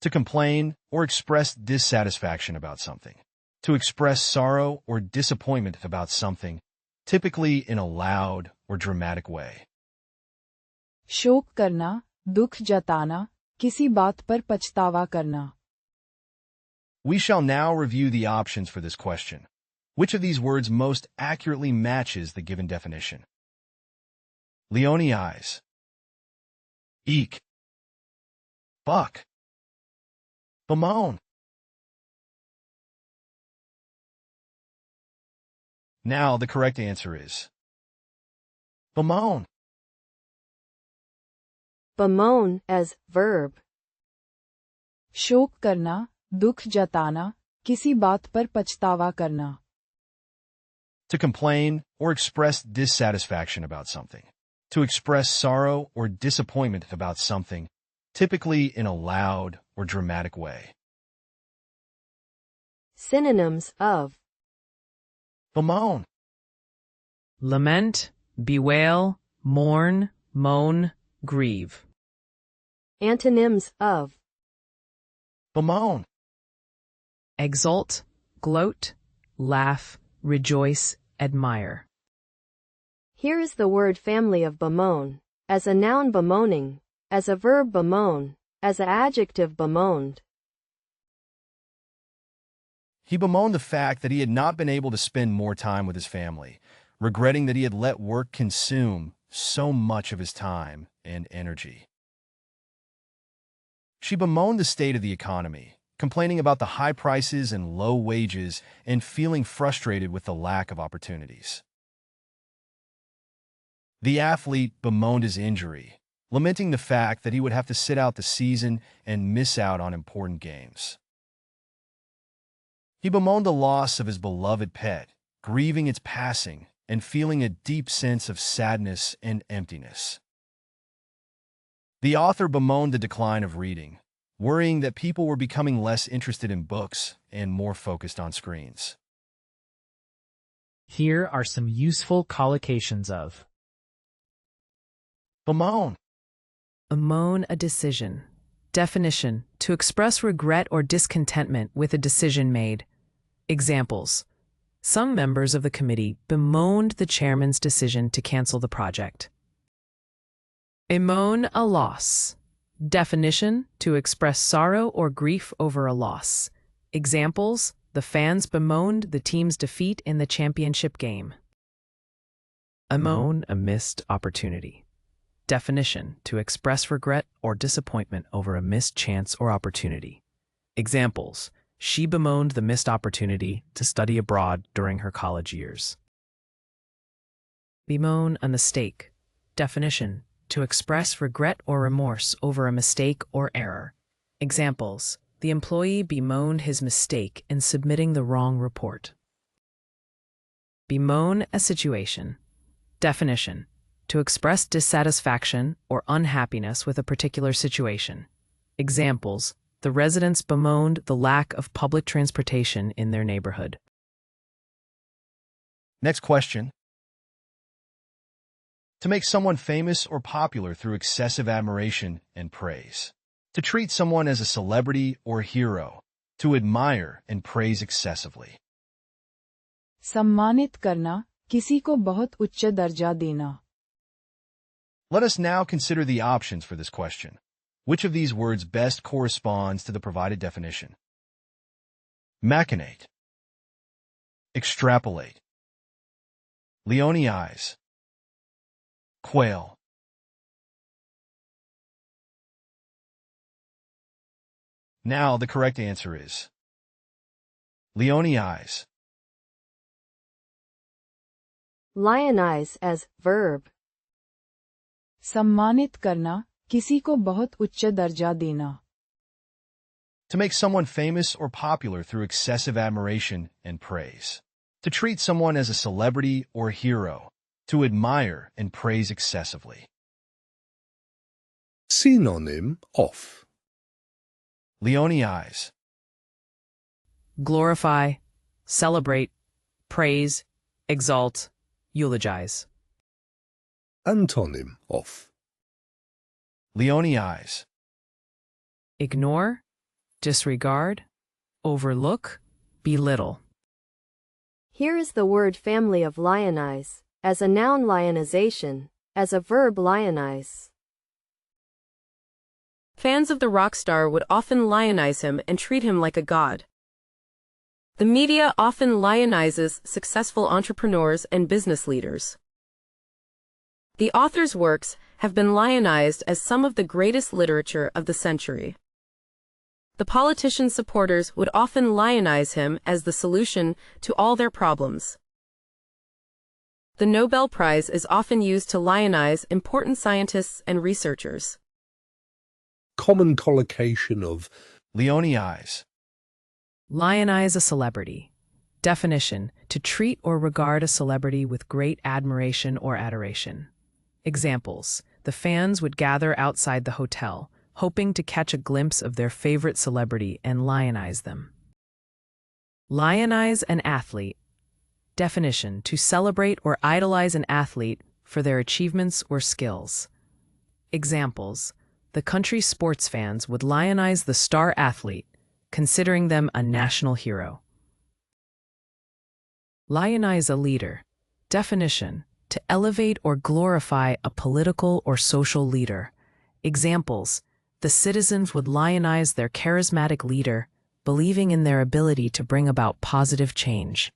To complain or express dissatisfaction about something. To express sorrow or disappointment about something, typically in a loud or dramatic way. शोक करना, दुख जताना, किसी बात पर पछतावा करना. We shall now review the options for this question. Which of these words most accurately matches the given definition? Leonize. Eek. Buck. Bemoan. Now the correct answer is bemoan. Bemoan as verb. शोक करना, दुख जताना, किसी बात पर पछतावा करना. To complain or express dissatisfaction about something. To express sorrow or disappointment about something, typically in a loud or dramatic way. Synonyms of Bemoan. Lament, bewail, mourn, moan, grieve. Antonyms of Bemoan. Exult, gloat, laugh, rejoice, admire. Here is the word family of bemoan, as a noun bemoaning, as a verb bemoan, as an adjective bemoaned. He bemoaned the fact that he had not been able to spend more time with his family, regretting that he had let work consume so much of his time and energy. She bemoaned the state of the economy, complaining about the high prices and low wages and feeling frustrated with the lack of opportunities. The athlete bemoaned his injury, lamenting the fact that he would have to sit out the season and miss out on important games. He bemoaned the loss of his beloved pet, grieving its passing and feeling a deep sense of sadness and emptiness. The author bemoaned the decline of reading, worrying that people were becoming less interested in books and more focused on screens. Here are some useful collocations of Bemoan. Bemoan a decision. Definition: to express regret or discontentment with a decision made. Examples: some members of the committee bemoaned the chairman's decision to cancel the project. Bemoan a loss. Definition: to express sorrow or grief over a loss. Examples: the fans bemoaned the team's defeat in the championship game. Bemoan a missed opportunity. Definition: to express regret or disappointment over a missed chance or opportunity. Examples: she bemoaned the missed opportunity to study abroad during her college years. Bemoan a mistake. Definition: to express regret or remorse over a mistake or error. Examples: the employee bemoaned his mistake in submitting the wrong report. Bemoan a situation. Definition: to express dissatisfaction or unhappiness with a particular situation. Examples: the residents bemoaned the lack of public transportation in their neighborhood. Next question. To make someone famous or popular through excessive admiration and praise. To treat someone as a celebrity or hero. To admire and praise excessively. सम्मानित करना, किसी को बहुत उच्च दर्जा देना. Let us now consider the options for this question. Which of these words best corresponds to the provided definition? Machinate. Extrapolate. Leonize. Quail. Now the correct answer is Leonize. Lionize as verb. सम्मानित करना, किसी को बहुत उच्च दर्जा देना. To make someone famous or popular through excessive admiration and praise. To treat someone as a celebrity or hero. To admire and praise excessively. Synonym of Leonize. Glorify, celebrate, praise, exalt, eulogize. Antonym of Leonize. Ignore, disregard, overlook, belittle. Here is the word family of lionize, as a noun lionization, as a verb lionize. Fans of the rock star would often lionize him and treat him like a god. The media often lionizes successful entrepreneurs and business leaders. The author's works have been lionized as some of the greatest literature of the century. The politician's supporters would often lionize him as the solution to all their problems. The Nobel Prize is often used to lionize important scientists and researchers. Common collocation of Leonize. Lionize a celebrity. Definition: to treat or regard a celebrity with great admiration or adoration. Examples: the fans would gather outside the hotel, hoping to catch a glimpse of their favorite celebrity and lionize them. Lionize an athlete. Definition: to celebrate or idolize an athlete for their achievements or skills. Examples: the country's sports fans would lionize the star athlete, considering them a national hero. Lionize a leader. Definition: to elevate or glorify a political or social leader. Examples: the citizens would lionize their charismatic leader, believing in their ability to bring about positive change.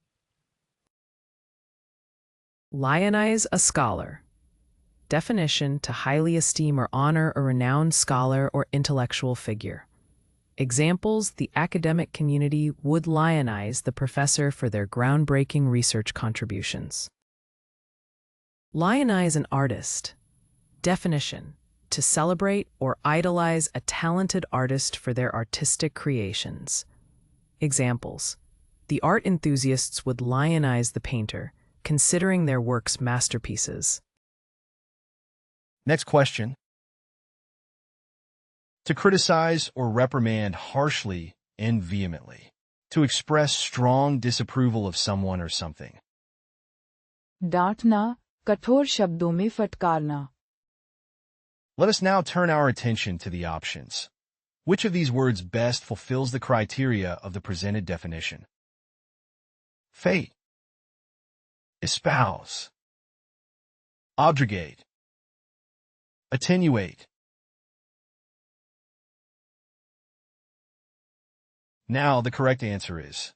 Lionize a scholar. Definition: to highly esteem or honor a renowned scholar or intellectual figure. Examples: the academic community would lionize the professor for their groundbreaking research contributions. Lionize an artist. Definition: to celebrate or idolize a talented artist for their artistic creations. Examples: the art enthusiasts would lionize the painter, considering their works masterpieces. Next question. To criticize or reprimand harshly and vehemently. To express strong disapproval of someone or something. डांटना, कठोर शब्दों में फटकारना. Let us now turn our attention to the options. Which of these words best fulfills the criteria of the presented definition? Fate. Espouse. Objurgate. Attenuate. Now the correct answer is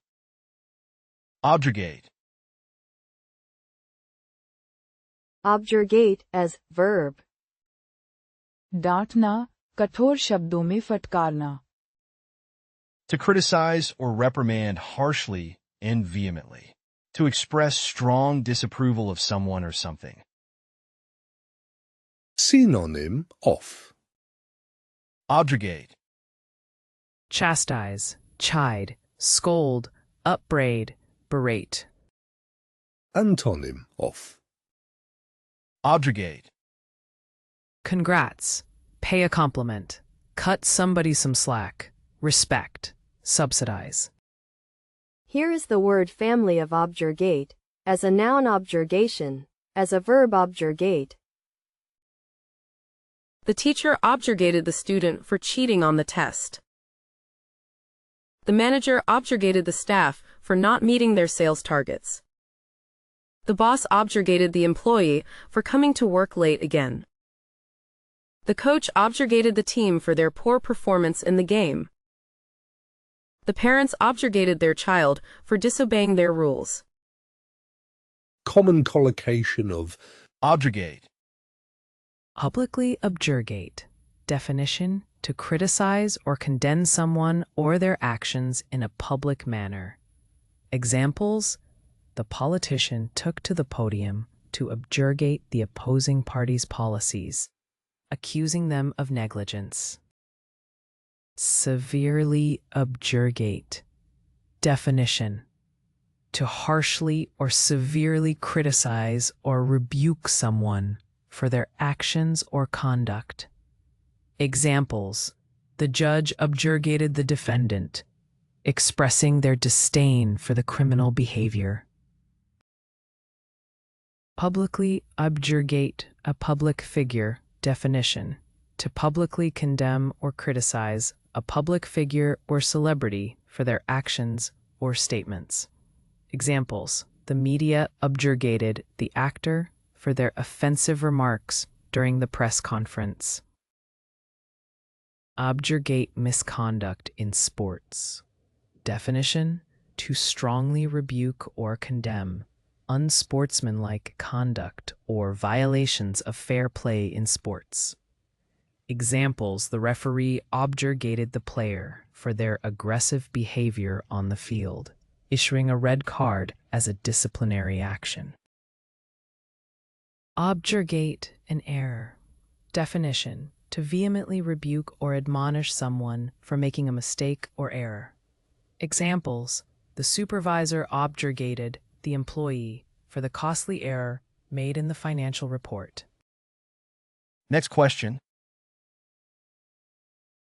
objurgate. Objurgate as verb. डांटना, कठोर शब्दों में फटकारना. To criticize or reprimand harshly and vehemently. To express strong disapproval of someone or something. synonym of Objurgate. Chastise, chide, scold, upbraid, berate. antonym of Objurgate. Congrats, pay a compliment, cut somebody some slack, respect, subsidize. Here is the word family of objurgate, as a noun objurgation, as a verb objurgate. The teacher objurgated the student for cheating on the test. The manager objurgated the staff for not meeting their sales targets. The boss objurgated the employee for coming to work late again. The coach objurgated the team for their poor performance in the game. The parents objurgated their child for disobeying their rules. common collocation of Objurgate. Publicly objurgate. Definition: to criticize or condemn someone or their actions in a public manner. Examples: the politician took to the podium to objurgate the opposing party's policies, accusing them of negligence. Severely objurgate. Definition: to harshly or severely criticize or rebuke someone for their actions or conduct. Examples: the judge objurgated the defendant, expressing their disdain for the criminal behavior. Publicly objurgate a public figure. Definition: to publicly condemn or criticize a public figure or celebrity for their actions or statements. Examples: the media objurgated the actor for their offensive remarks during the press conference. Objurgate misconduct in sports. Definition: to strongly rebuke or condemn unsportsmanlike conduct or violations of fair play in sports. Examples: the referee objurgated the player for their aggressive behavior on the field, issuing a red card as a disciplinary action. Objurgate an error. Definition: to vehemently rebuke or admonish someone for making a mistake or error. Examples: the supervisor objurgated the employee for the costly error made in the financial report. Next question.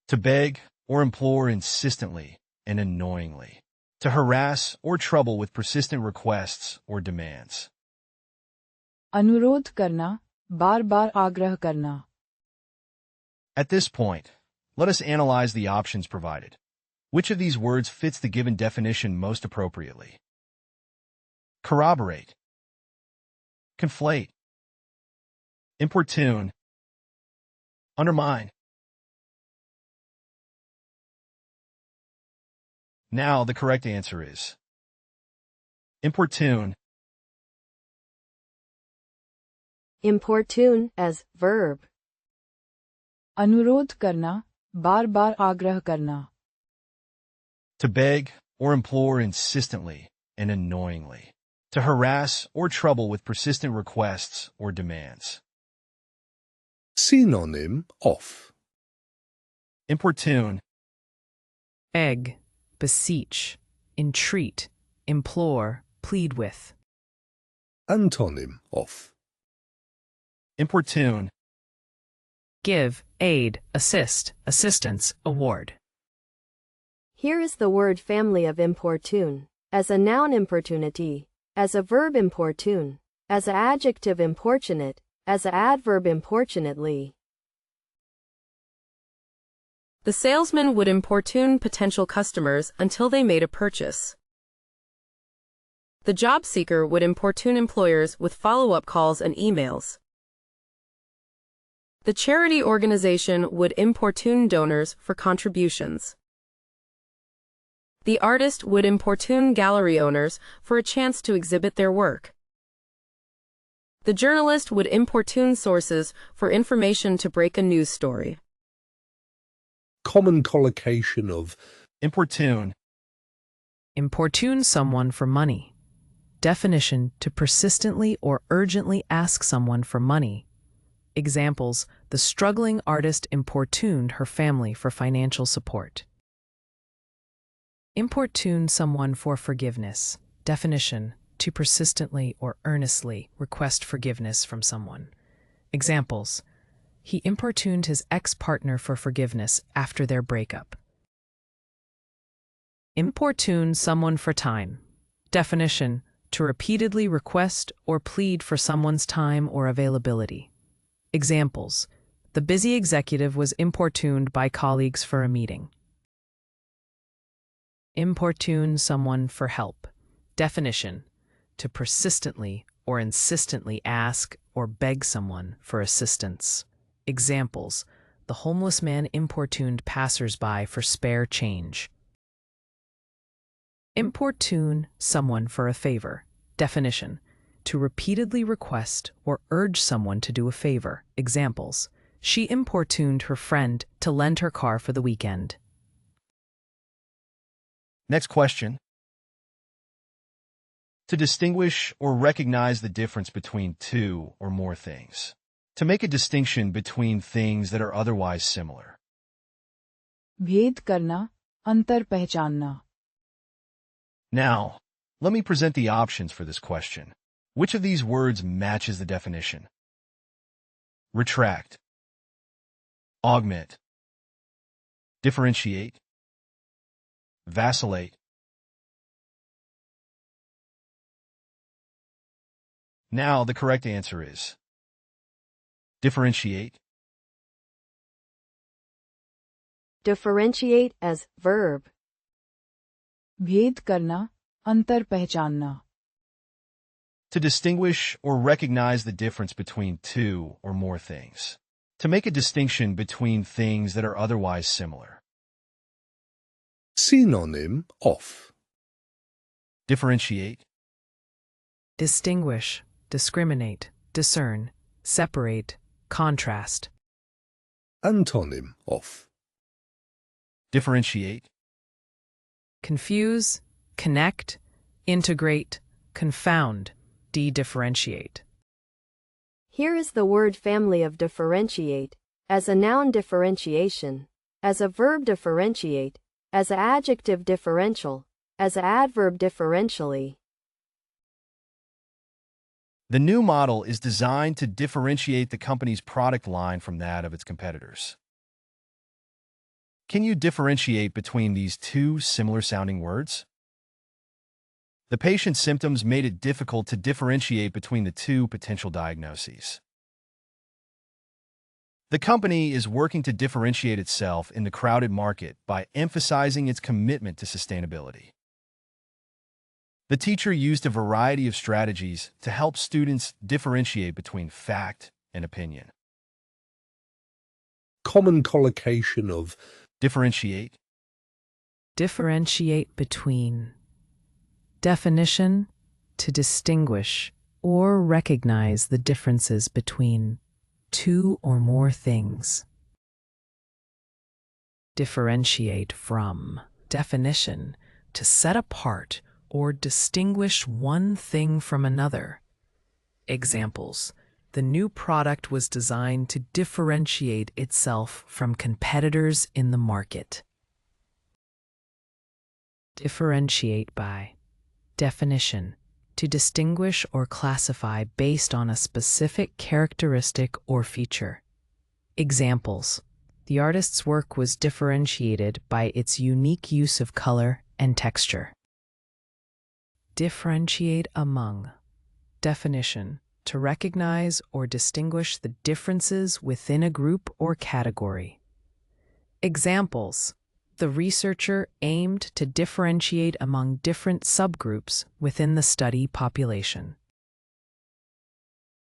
To beg or implore insistently and annoyingly. To harass or trouble with persistent requests or demands. अनुरोध करना, बार-बार आग्रह करना. At this point, let us analyze the options provided. Which of these words fits the given definition most appropriately? Corroborate, conflate, importune, undermine. Now the correct answer is importune. Importune as verb. अनुरोध करना, बार-बार आग्रह करना. To beg or implore insistently and annoyingly. To harass or trouble with persistent requests or demands. Synonym of. Importune, Beg, beseech, entreat, implore, plead with. Antonym of. importune, Give, aid, assist, assistance, award. Here is the word family of importune. As a noun importunity, as a verb importune, as a adjective importunate, as a adverb importunately. The salesman would importune potential customers until they made a purchase. The job seeker would importune employers with follow-up calls and emails. The charity organization would importune donors for contributions. The artist would importune gallery owners for a chance to exhibit their work. The journalist would importune sources for information to break a news story. Common collocation of. importune, Importune someone for money. Definition: to persistently or urgently ask someone for money. Examples: the struggling artist importuned her family for financial support. Importune someone for forgiveness. Definition: to persistently or earnestly request forgiveness from someone. Examples: he importuned his ex-partner for forgiveness after their breakup. Importune someone for time. Definition: to repeatedly request or plead for someone's time or availability. Examples: the busy executive was importuned by colleagues for a meeting. Importune someone for help. Definition: to persistently or insistently ask or beg someone for assistance. Examples: the homeless man importuned passers-by for spare change. Importune someone for a favor. Definition: to repeatedly request or urge someone to do a favor. Examples: she importuned her friend to lend her car for the weekend. Next question. To distinguish or recognize the difference between two or more things. To make a distinction between things that are otherwise similar. भेद करना, अंतर पहचानना. Now, let me present the options for this question. Which of these words matches the definition? Retract, augment, differentiate, vacillate. Now the correct answer is differentiate. Differentiate as verb. भेद करना, अंतर पहचानना. To distinguish or recognize the difference between two or more things. To make a distinction between things that are otherwise similar. Synonym of. Differentiate. Distinguish, discriminate, discern, separate, contrast. Antonym of. Differentiate. Confuse, connect, integrate, confound, de-differentiate. Here is the word family of differentiate, as a noun differentiation, as a verb differentiate, as an adjective differential, as an adverb differentially. The new model is designed to differentiate the company's product line from that of its competitors. Can you differentiate between these two similar-sounding words? The patient's symptoms made it difficult to differentiate between the two potential diagnoses. The company is working to differentiate itself in the crowded market by emphasizing its commitment to sustainability. The teacher used a variety of strategies to help students differentiate between fact and opinion. Common collocation of. Differentiate. Differentiate between. Definition: to distinguish or recognize the differences between two or more things. Differentiate from. Definition: to set apart or distinguish one thing from another. Examples: the new product was designed to differentiate itself from competitors in the market. Differentiate by. Definition: to distinguish or classify based on a specific characteristic or feature. Examples: the artist's work was differentiated by its unique use of color and texture. Differentiate among. Definition: to recognize or distinguish the differences within a group or category. Examples: the researcher aimed to differentiate among different subgroups within the study population.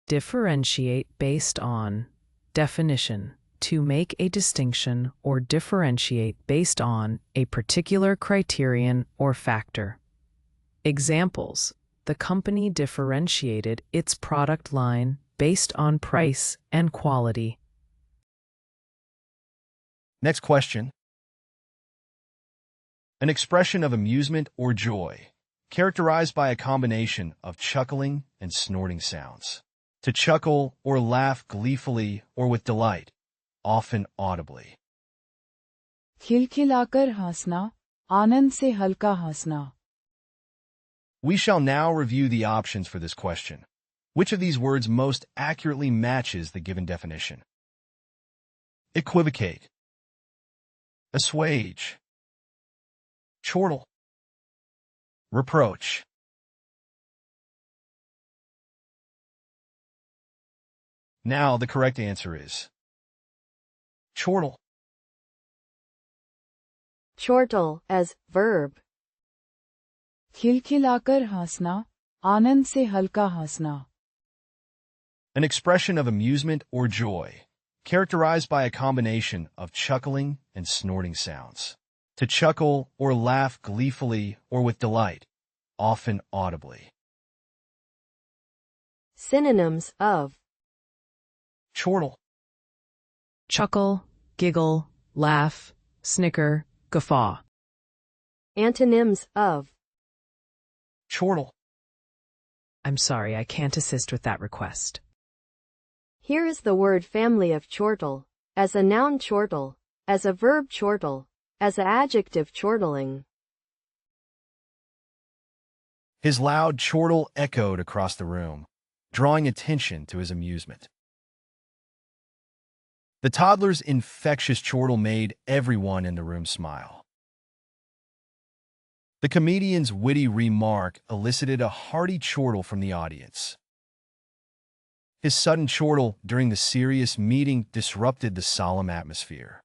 Differentiate based on. Definition: to make a distinction or differentiate based on a particular criterion or factor. Examples: the company differentiated its product line based on price and quality. Next question. An expression of amusement or joy, characterized by a combination of chuckling and snorting sounds. To chuckle or laugh gleefully or with delight, often audibly. खिलखिलाकर हंसना, आनंद से हल्का हंसना. We shall now review the options for this question. Which of these words most accurately matches the given definition? Equivocate. Assuage. Chortle. Reproach. Now the correct answer is chortle. Chortle as verb. खिलखिलाकर हंसना, आनंद से हल्का हंसना. An expression of amusement or joy, characterized by a combination of chuckling and snorting sounds. To chuckle or laugh gleefully or with delight, often audibly. Synonyms of. Chortle. Chuckle, giggle, laugh, snicker, guffaw. Antonyms of. Chortle. I'm sorry, I can't assist with that request. Here is the word family of chortle, as a noun chortle, as a verb chortle, as an adjective chortling. His loud chortle echoed across the room, drawing attention to his amusement. The toddler's infectious chortle made everyone in the room smile. The comedian's witty remark elicited a hearty chortle from the audience. His sudden chortle during the serious meeting disrupted the solemn atmosphere.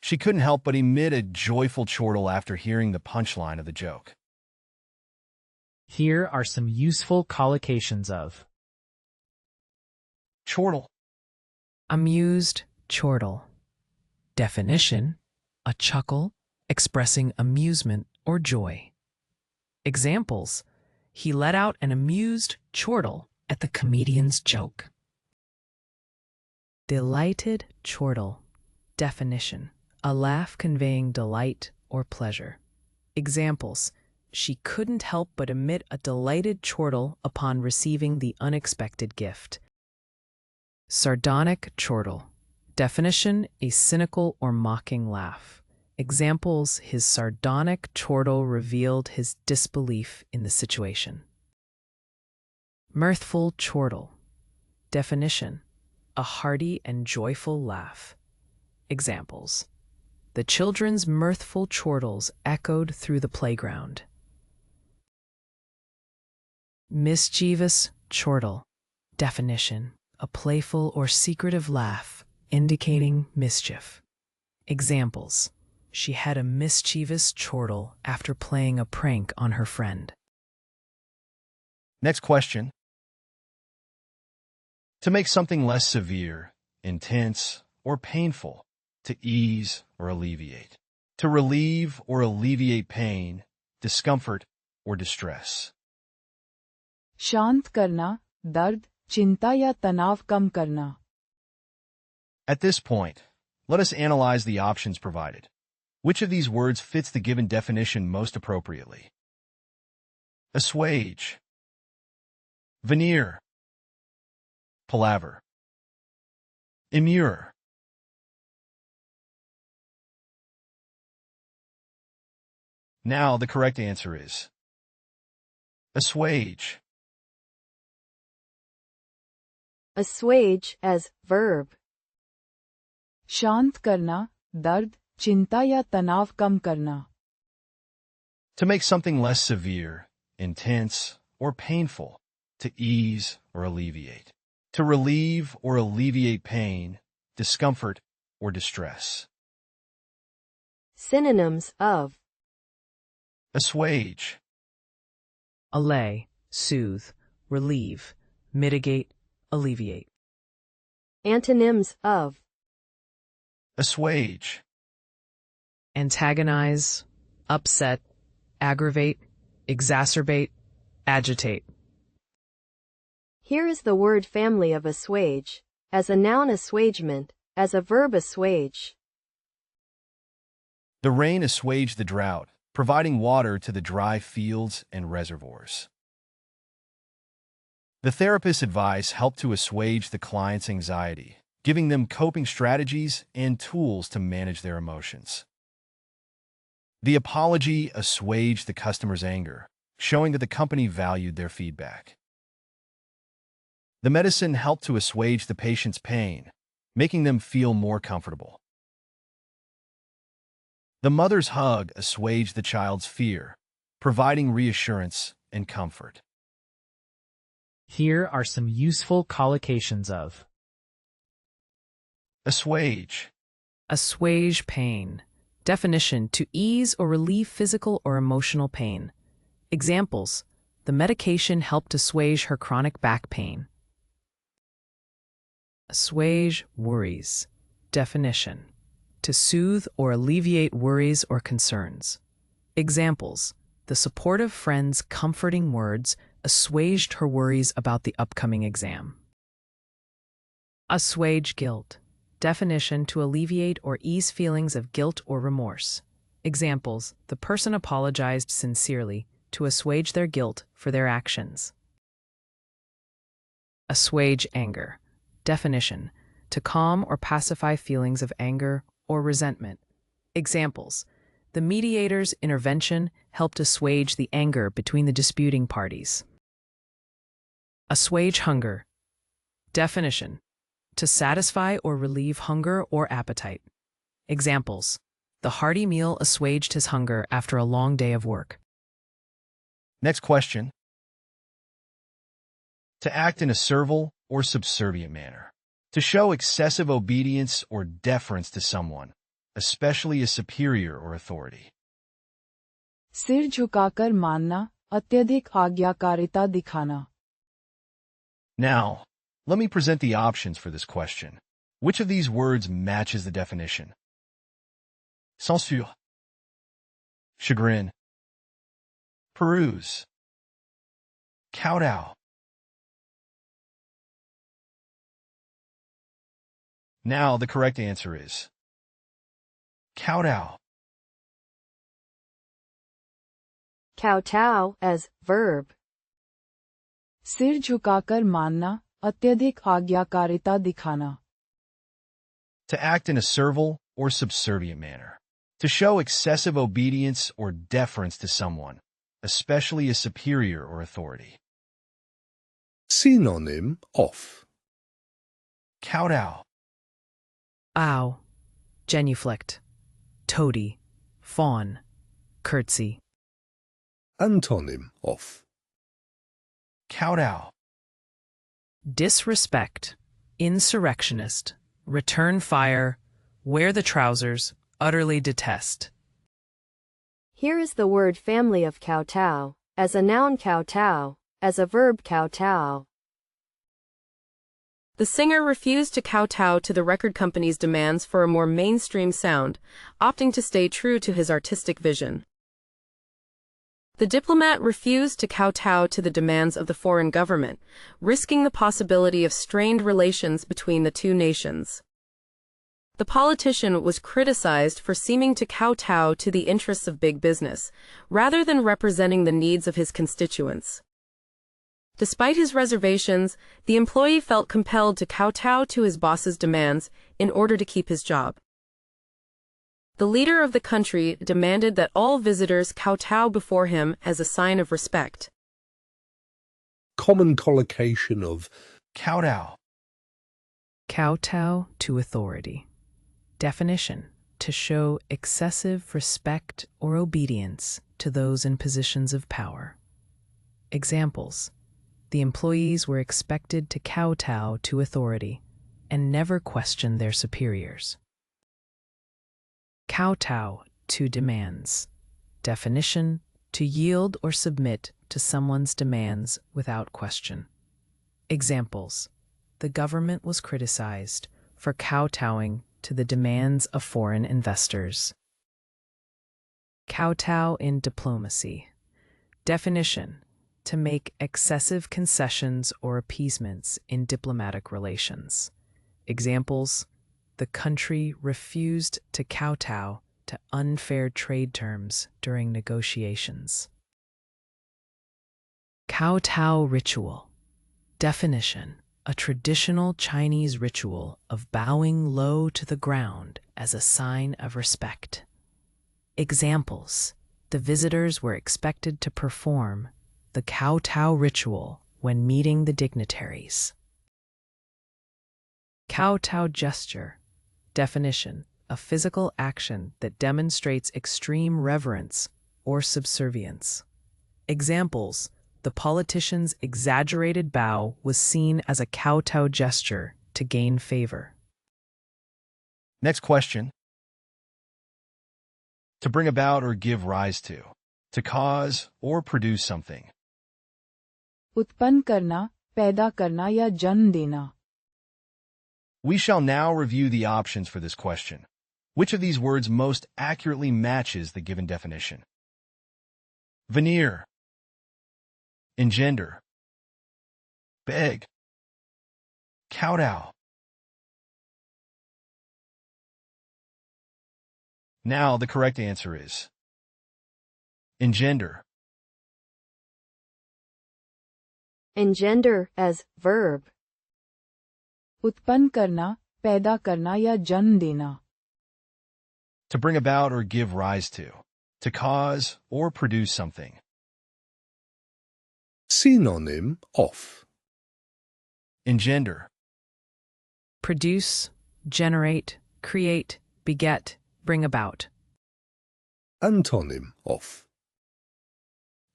She couldn't help but emit a joyful chortle after hearing the punchline of the joke. Here are some useful collocations of Chortle. Amused chortle. Definition: a chuckle expressing amusement or joy. Examples: he let out an amused chortle at the comedian's joke. Delighted chortle. Definition: a laugh conveying delight or pleasure. Examples: she couldn't help but emit a delighted chortle upon receiving the unexpected gift. Sardonic chortle. Definition: a cynical or mocking laugh. Examples: his sardonic chortle revealed his disbelief in the situation. Mirthful chortle. Definition: a hearty and joyful laugh. Examples: the children's mirthful chortles echoed through the playground. Mischievous chortle. Definition: a playful or secretive laugh indicating mischief. Examples: she had a mischievous chortle after playing a prank on her friend. Next question. To make something less severe, intense, or painful. To ease or alleviate. To relieve or alleviate pain, discomfort, or distress. शांत करना, दर्द, चिंता या तनाव कम करना. At this point, let us analyze the options provided. Which of these words fits the given definition most appropriately? Assuage. Veneer. Palaver. Immure. Now the correct answer is assuage. Assuage as verb. शांत करना, दर्द, चिंता या तनाव कम करना. To make something less severe, intense, or painful. To ease or alleviate. To relieve or alleviate pain, discomfort, or distress. Synonyms of Assuage. Allay, soothe, relieve, mitigate, alleviate. antonyms of Assuage. Antagonize, upset, aggravate, exacerbate, agitate. Here is the word family of assuage. As a noun, assuagement. As a verb, assuage. The rain assuaged the drought, providing water to the dry fields and reservoirs. The therapist's advice helped to assuage the client's anxiety, giving them coping strategies and tools to manage their emotions. The apology assuaged the customer's anger, showing that the company valued their feedback. The medicine helped to assuage the patient's pain, making them feel more comfortable. The mother's hug assuaged the child's fear, providing reassurance and comfort. Here are some useful collocations of Assuage. Assuage pain. Definition: to ease or relieve physical or emotional pain. Examples: the medication helped assuage her chronic back pain. Assuage worries. Definition: to soothe or alleviate worries or concerns. Examples: the supportive friend's comforting words assuaged her worries about the upcoming exam. Assuage guilt. Definition: to alleviate or ease feelings of guilt or remorse. Examples: the person apologized sincerely to assuage their guilt for their actions. Assuage anger. Definition: to calm or pacify feelings of anger or resentment. Examples: the mediator's intervention helped assuage the anger between the disputing parties. Assuage hunger. Definition: to satisfy or relieve hunger or appetite. Examples: the hearty meal assuaged his hunger after a long day of work. Next question. To act in a servile or subservient manner. To show excessive obedience or deference to someone, especially a superior or authority. सिर झुकाकर मानना, अत्यधिक आज्ञाकारिता दिखाना. Now, let me present the options for this question. Which of these words matches the definition? Censure, chagrin, peruse, kowtow. Now, the correct answer is kowtow. Kowtow as verb. सिर झुकाकर मानना, अत्यधिक आज्ञाकारिता दिखाना. To act in a servile or subservient manner. To show excessive obedience or deference to someone, especially a superior or authority. Synonym of Kowtow. Ow, genuflect, toady, fawn, curtsy. Antonym of Kowtow. Disrespect, insurrectionist, return fire, wear the trousers, utterly detest. Here is the word family of kowtow, as a noun kowtow, as a verb kowtow. The singer refused to kowtow to the record company's demands for a more mainstream sound, opting to stay true to his artistic vision. The diplomat refused to kowtow to the demands of the foreign government, risking the possibility of strained relations between the two nations. The politician was criticized for seeming to kowtow to the interests of big business, rather than representing the needs of his constituents. Despite his reservations, the employee felt compelled to kowtow to his boss's demands in order to keep his job. The leader of the country demanded that all visitors kowtow before him as a sign of respect. common collocation of Kowtow. Kowtow to authority. Definition: to show excessive respect or obedience to those in positions of power. Examples: the employees were expected to kowtow to authority and never question their superiors. Kowtow to demands. Definition: to yield or submit to someone's demands without question. Examples: the government was criticized for kowtowing to the demands of foreign investors. Kowtow in diplomacy. Definition: to make excessive concessions or appeasements in diplomatic relations. Examples: the country refused to kowtow to unfair trade terms during negotiations. Kowtow ritual. Definition: a traditional Chinese ritual of bowing low to the ground as a sign of respect. Examples: the visitors were expected to perform the kowtow ritual when meeting the dignitaries. Kowtow gesture. Definition: a physical action that demonstrates extreme reverence or subservience. Examples: the politician's exaggerated bow was seen as a kowtow gesture to gain favor. Next question. To bring about or give rise to cause or produce something. उत्पन्न करना, पैदा करना या जन्म देना. We shall now review the options for this question. Which of these words most accurately matches the given definition? Veneer, engender, beg, kowtow. Now the correct answer is engender. Engender as verb. उत्पन्न करना, पैदा करना या जन्म देना. To bring about or give rise to cause or produce something. synonym of Engender, Produce, generate, create, beget, bring about. antonym of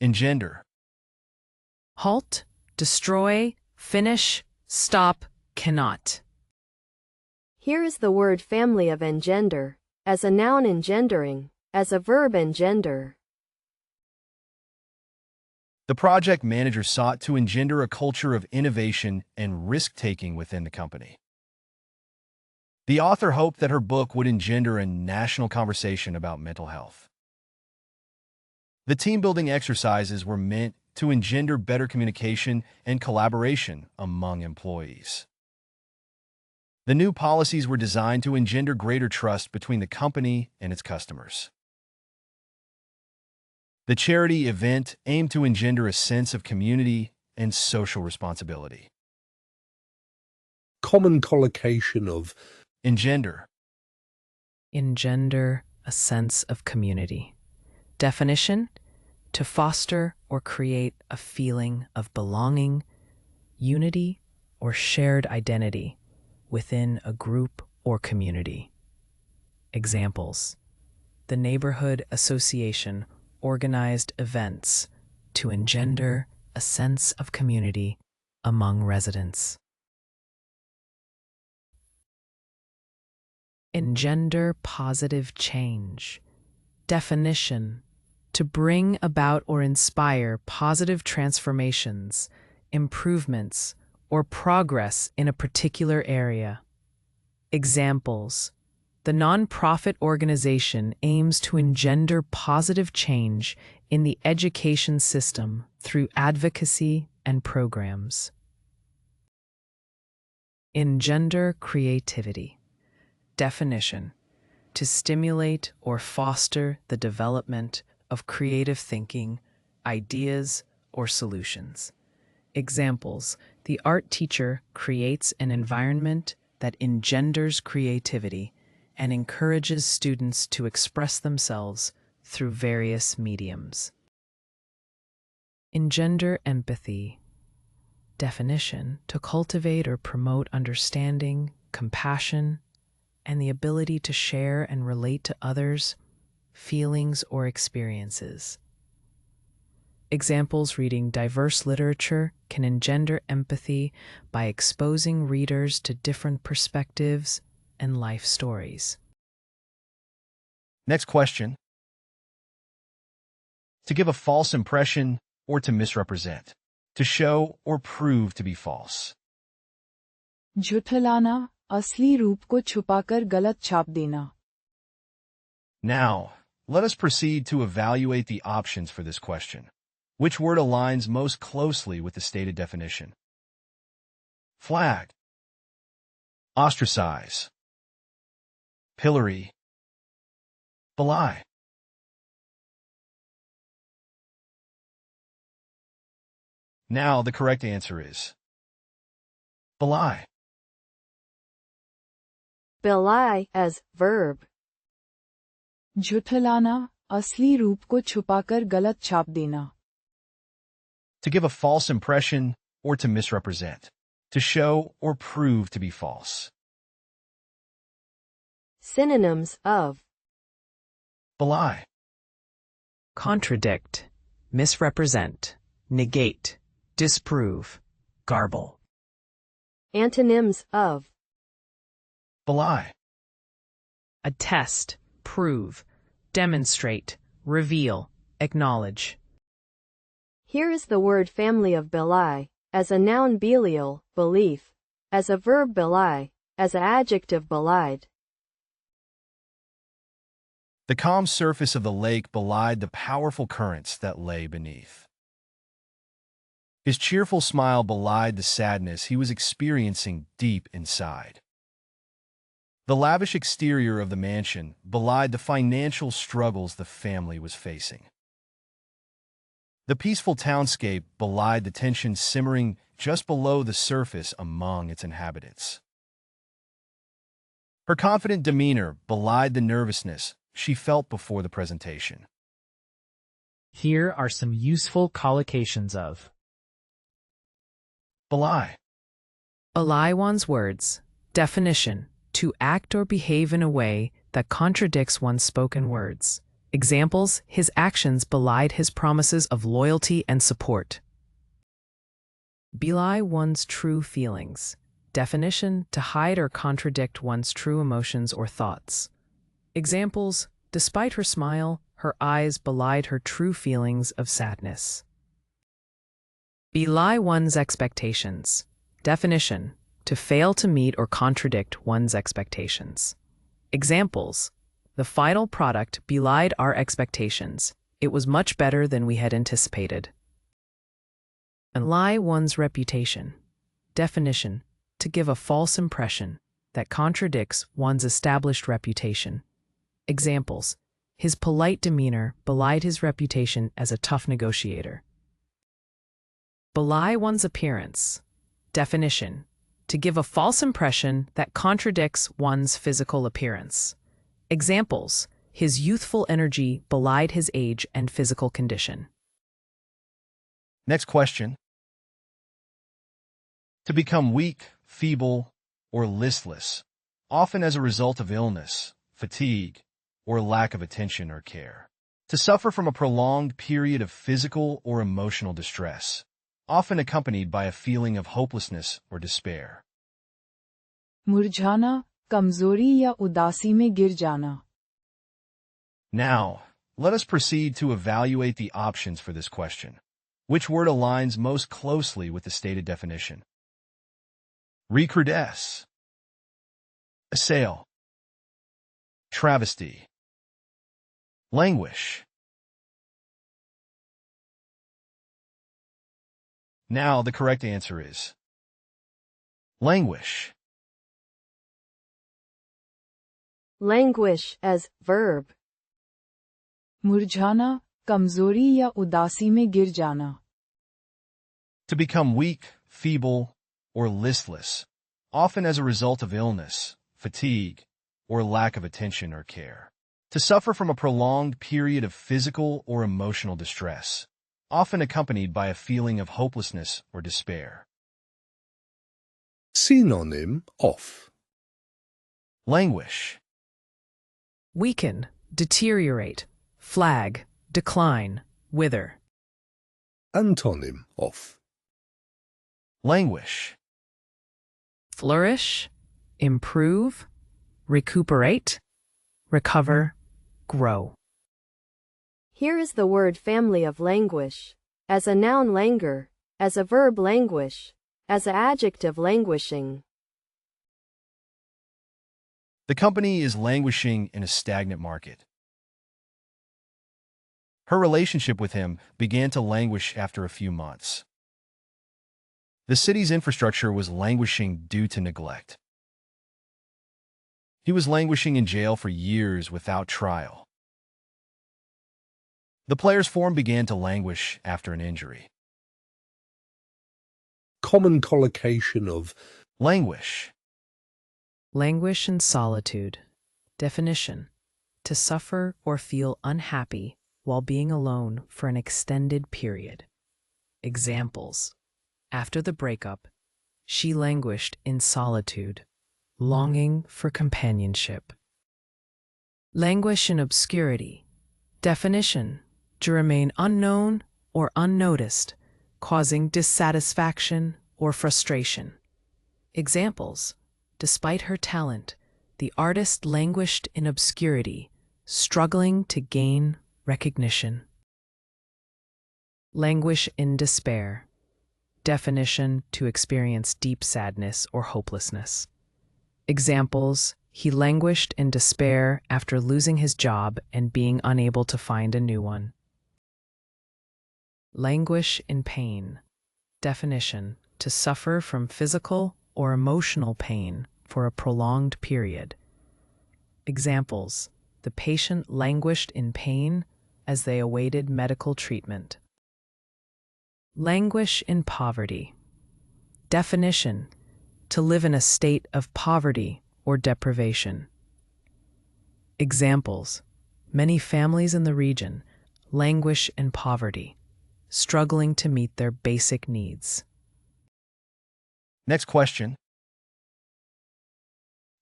engender, Halt, destroy, finish, stop, cannot. Here is the word family of engender. as a noun engendering, as a verb engender. The project manager sought to engender a culture of innovation and risk-taking within the company. The author hoped that her book would engender a national conversation about mental health. The team-building exercises were meant to engender better communication and collaboration among employees. The new policies were designed to engender greater trust between the company and its customers. The charity event aimed to engender a sense of community and social responsibility. Common collocation of Engender. Engender a sense of community. Definition: to foster or create a feeling of belonging, unity, or shared identity within a group or community. Examples: the neighborhood association organized events to engender a sense of community among residents. Engender positive change. Definition: to bring about or inspire positive transformations, improvements, or progress in a particular area. Examples: the nonprofit organization aims to engender positive change in the education system through advocacy and programs. Engender creativity. Definition: to stimulate or foster the development of creative thinking, ideas, or solutions. Examples: the art teacher creates an environment that engenders creativity and encourages students to express themselves through various mediums. Engender empathy. Definition: to cultivate or promote understanding, compassion, and the ability to share and relate to others' feelings or experiences. Examples: reading diverse literature can engender empathy by exposing readers to different perspectives and life stories. Next question. To give a false impression or to misrepresent. To show or prove to be false. झुठलाना, असली रूप को छुपाकर गलत छाप देना. Now, let us proceed to evaluate the options for this question. Which word aligns most closely with the stated definition? Flag. Ostracize. Pillory. Belie. Now the correct answer is belie. Belie as verb. झुठलाना, असली रूप को छुपाकर गलत छाप देना. To give a false impression or to misrepresent. To show or prove to be false. Synonyms of Belie. Contradict, misrepresent, negate, disprove, garble. antonyms of Belie. Attest, prove, demonstrate, reveal, acknowledge. Here is the word family of belie, as a noun belial, belief, as a verb belie, as an adjective belied. The calm surface of the lake belied the powerful currents that lay beneath. His cheerful smile belied the sadness he was experiencing deep inside. The lavish exterior of the mansion belied the financial struggles the family was facing. The peaceful townscape belied the tension simmering just below the surface among its inhabitants. Her confident demeanor belied the nervousness she felt before the presentation. Here are some useful collocations of Belie. Belie one's words. Definition: to act or behave in a way that contradicts one's spoken words. Examples: his actions belied his promises of loyalty and support. Belie one's true feelings. Definition: to hide or contradict one's true emotions or thoughts. Examples: despite her smile, her eyes belied her true feelings of sadness. Belie one's expectations. Definition: to fail to meet or contradict one's expectations. Examples: the final product belied our expectations. It was much better than we had anticipated. And lie one's reputation. Definition: to give a false impression that contradicts one's established reputation. Examples: his polite demeanor belied his reputation as a tough negotiator. Belie one's appearance. Definition: to give a false impression that contradicts one's physical appearance. Examples: his youthful energy belied his age and physical condition. Next question. To become weak, feeble, or listless, often as a result of illness, fatigue, or lack of attention or care. To suffer from a prolonged period of physical or emotional distress, often accompanied by a feeling of hopelessness or despair. मुरझाना, कमजोरी या उदासी में गिर जाना. Now, let us proceed to evaluate the options for this question. Which word aligns most closely with the stated definition? Recrudesce, assail, travesty, languish. Now the correct answer is languish. Languish as verb. मुरझाना, कमजोरी या उदासी में गिर जाना. To become weak, feeble, or listless, often as a result of illness, fatigue, or lack of attention or care. To suffer from a prolonged period of physical or emotional distress, often accompanied by a feeling of hopelessness or despair. Synonym of Languish. Weaken, deteriorate, flag, decline, wither. Antonym of Languish. Flourish, improve, recuperate, recover, grow. Here is the word family of languish. As a noun languor, as a verb languish, as an adjective languishing. The company is languishing in a stagnant market. Her relationship with him began to languish after a few months. The city's infrastructure was languishing due to neglect. He was languishing in jail for years without trial. The player's form began to languish after an injury. common collocation of Languish. Languish in solitude. Definition: to suffer or feel unhappy while being alone for an extended period. Examples: after the breakup, she languished in solitude, longing for companionship. Languish in obscurity. Definition: to remain unknown or unnoticed, causing dissatisfaction or frustration. Examples: despite her talent, the artist languished in obscurity, struggling to gain recognition. Languish in despair. Definition: to experience deep sadness or hopelessness. Examples: he languished in despair after losing his job and being unable to find a new one. Languish in pain. Definition: to suffer from physical or emotional pain for a prolonged period. Examples: the patient languished in pain as they awaited medical treatment. Languish in poverty. Definition: to live in a state of poverty or deprivation. Examples: many families in the region languish in poverty, struggling to meet their basic needs. Next question.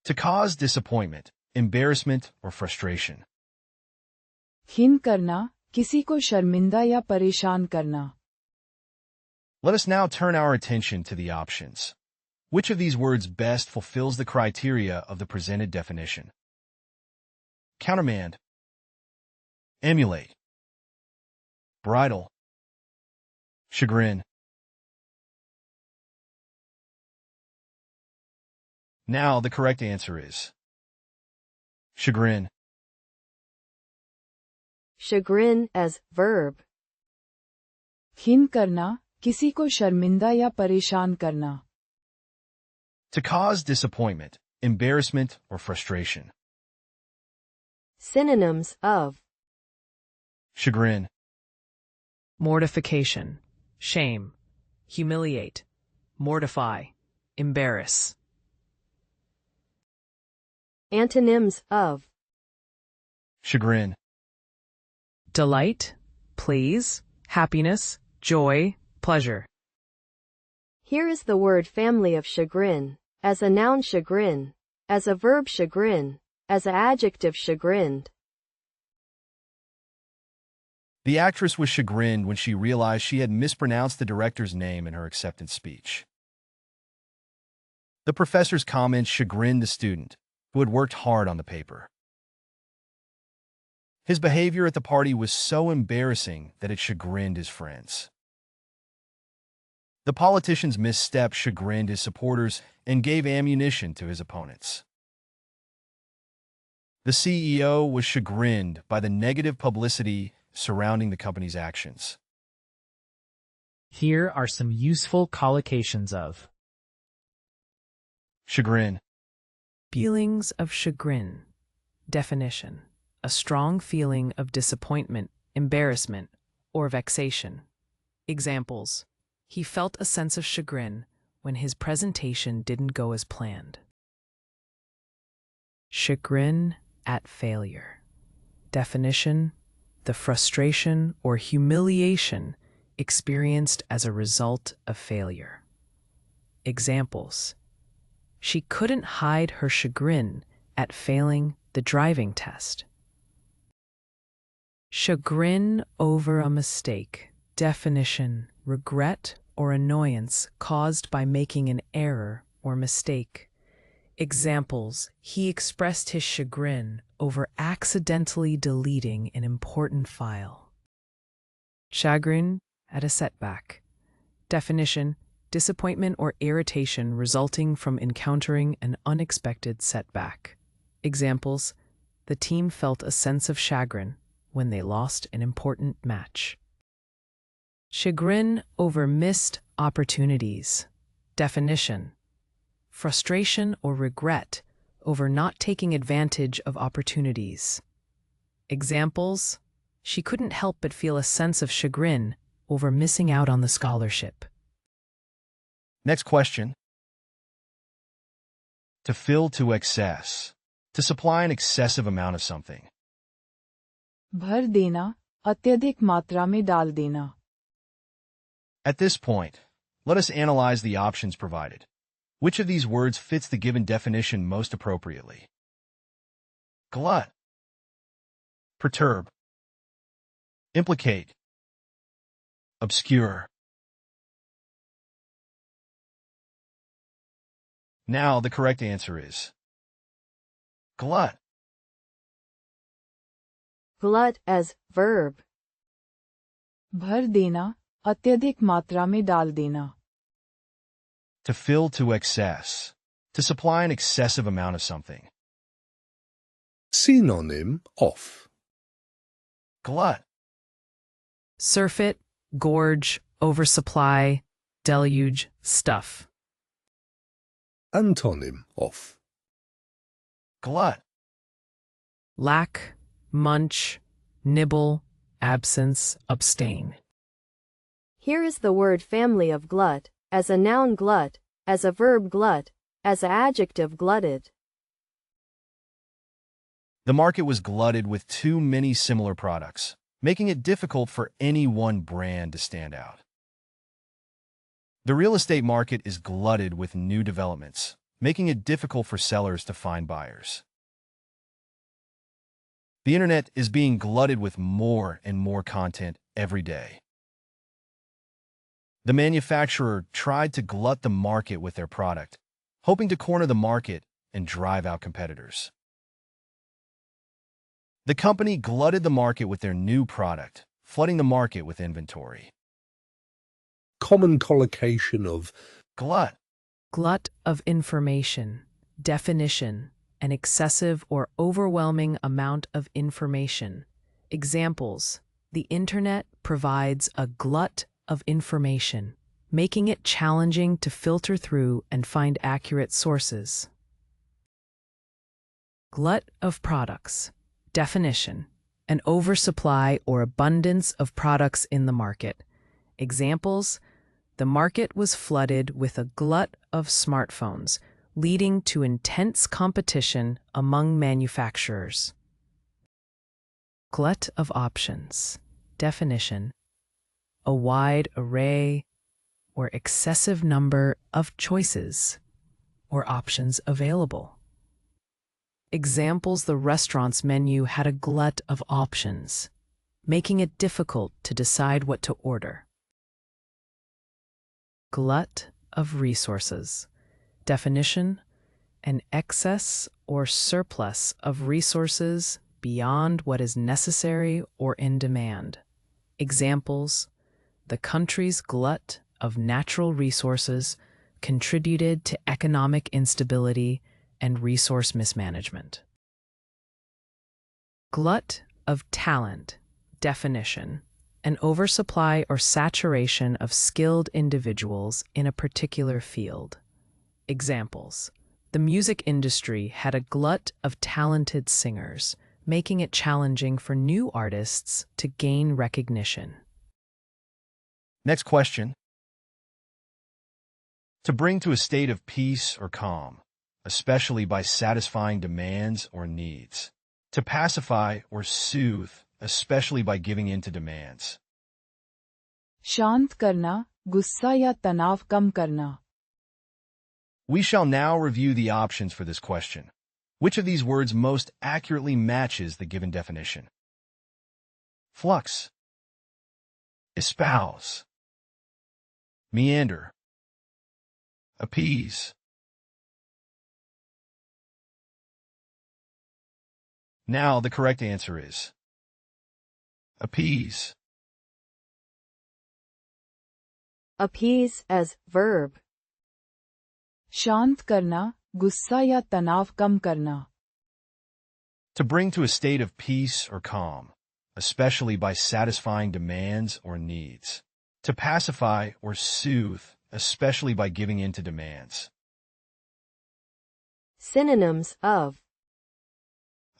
To cause disappointment, embarrassment, or frustration. खिन करना, किसी को शर्मिंदा या परेशान करना. Let us now turn our attention to the options. Which of these words best fulfills the criteria of the presented definition? countermand, emulate, bridle, chagrin. Now the correct answer is chagrin. Chagrin as verb. खिन करना, किसी को शर्मिंदा या परेशान करना. To cause disappointment, embarrassment, or frustration. Synonyms of Chagrin, mortification, shame, humiliate, mortify, embarrass. antonyms of chagrin, Delight, please, happiness, joy, pleasure. Here is the word family of chagrin. As a noun chagrin. As a verb chagrin. As an adjective chagrined. The actress was chagrined when she realized she had mispronounced the director's name in her acceptance speech. The professor's comments chagrined the student, who had worked hard on the paper. His behavior at the party was so embarrassing that it chagrined his friends. The politician's misstep chagrined his supporters and gave ammunition to his opponents. The CEO was chagrined by the negative publicity surrounding the company's actions. Here are some useful collocations of Chagrin, Feelings of chagrin. Definition: a strong feeling of disappointment, embarrassment, or vexation. Examples: he felt a sense of chagrin when his presentation didn't go as planned. Chagrin at failure. Definition: the frustration or humiliation experienced as a result of failure. Examples: she couldn't hide her chagrin at failing the driving test. Chagrin over a mistake. Definition: regret or annoyance caused by making an error or mistake. Examples: he expressed his chagrin over accidentally deleting an important file. Chagrin at a setback. Definition: disappointment or irritation resulting from encountering an unexpected setback. Examples: the team felt a sense of chagrin when they lost an important match. Chagrin over missed opportunities. Definition: frustration or regret over not taking advantage of opportunities. Examples: she couldn't help but feel a sense of chagrin over missing out on the scholarship. Next question. To fill to excess. To supply an excessive amount of something. भर देना, अत्यधिक मात्रा में डाल देना. At this point, let us analyze the options provided. Which of these words fits the given definition most appropriately? Glut, perturb, implicate, obscure. Now the correct answer is glut. Glut as verb. भर देना, अत्यधिक मात्रा में डाल देना. To fill to excess. To supply an excessive amount of something. Synonym of Glut, Surfeit, gorge, oversupply, deluge, stuff. antonym of glut, Lack, munch, nibble, absence, abstain. Here is the word family of glut. As a noun glut. As a verb glut. As an adjective glutted. The market was glutted with too many similar products, making it difficult for any one brand to stand out. The real estate market is glutted with new developments, making it difficult for sellers to find buyers. The internet is being glutted with more and more content every day. The manufacturer tried to glut the market with their product, hoping to corner the market and drive out competitors. The company glutted the market with their new product, flooding the market with inventory. Common collocation of Glut. Glut of information. Definition: an excessive or overwhelming amount of information. Examples: the internet provides a glut of information, making it challenging to filter through and find accurate sources. Glut of products. Definition: an oversupply or abundance of products in the market. Examples: the market was flooded with a glut of smartphones, leading to intense competition among manufacturers. Glut of options. Definition: a wide array or excessive number of choices or options available. Examples: the restaurant's menu had a glut of options, making it difficult to decide what to order. Glut of resources. Definition: an excess or surplus of resources beyond what is necessary or in demand. Examples: the country's glut of natural resources contributed to economic instability and resource mismanagement. Glut of talent. Definition: an oversupply or saturation of skilled individuals in a particular field. Examples: the music industry had a glut of talented singers, making it challenging for new artists to gain recognition. Next question. To bring to a state of peace or calm, especially by satisfying demands or needs. To pacify or soothe, especially by giving in to demands. शांत करना, गुस्सा या तनाव कम करना. We shall now review the options for this question. Which of these words most accurately matches the given definition? Flux, espouse, meander, appease. Now the correct answer is appease. Appease as verb. शांत करना, गुस्सा या तनाव कम करना. To bring to a state of peace or calm, especially by satisfying demands or needs. To pacify or soothe, especially by giving in to demands. Synonyms of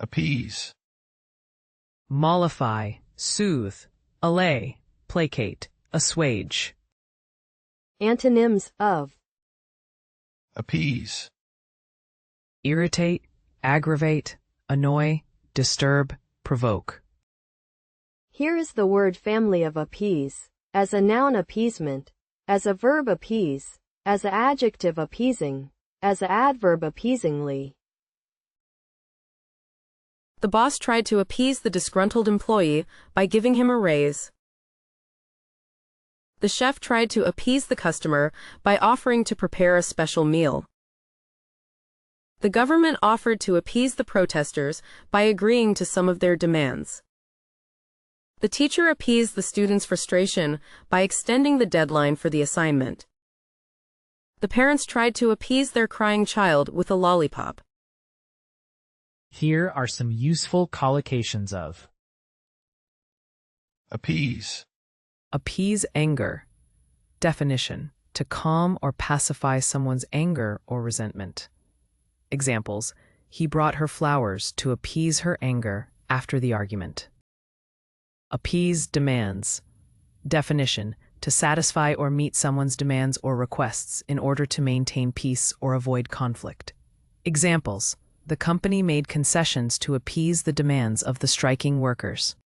Appease, Mollify, soothe, allay, placate, assuage. antonyms of appease, Irritate, aggravate, annoy, disturb, provoke. Here is the word family of appease. As a noun, appeasement. As a verb, appease. As an adjective, appeasing. As an adverb, appeasingly. The boss tried to appease the disgruntled employee by giving him a raise. The chef tried to appease the customer by offering to prepare a special meal. The government offered to appease the protesters by agreeing to some of their demands. The teacher appeased the students' frustration by extending the deadline for the assignment. The parents tried to appease their crying child with a lollipop. Here are some useful collocations of appease, Appease anger. Definition: to calm or pacify someone's anger or resentment. Examples: he brought her flowers to appease her anger after the argument. Appease demands. Definition: to satisfy or meet someone's demands or requests in order to maintain peace or avoid conflict. Examples: the company made concessions to appease the demands of the striking workers.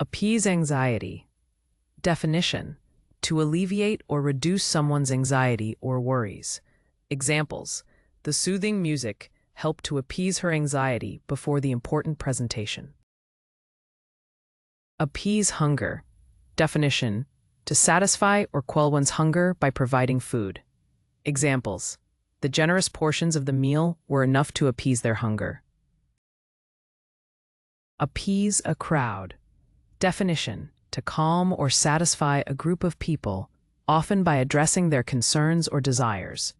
Appease anxiety. Definition: to alleviate or reduce someone's anxiety or worries. Examples: the soothing music helped to appease her anxiety before the important presentation. Appease hunger. Definition: to satisfy or quell one's hunger by providing food. Examples: the generous portions of the meal were enough to appease their hunger. appease a crowd. Definition: to calm or satisfy a group of people, often by addressing their concerns or desires.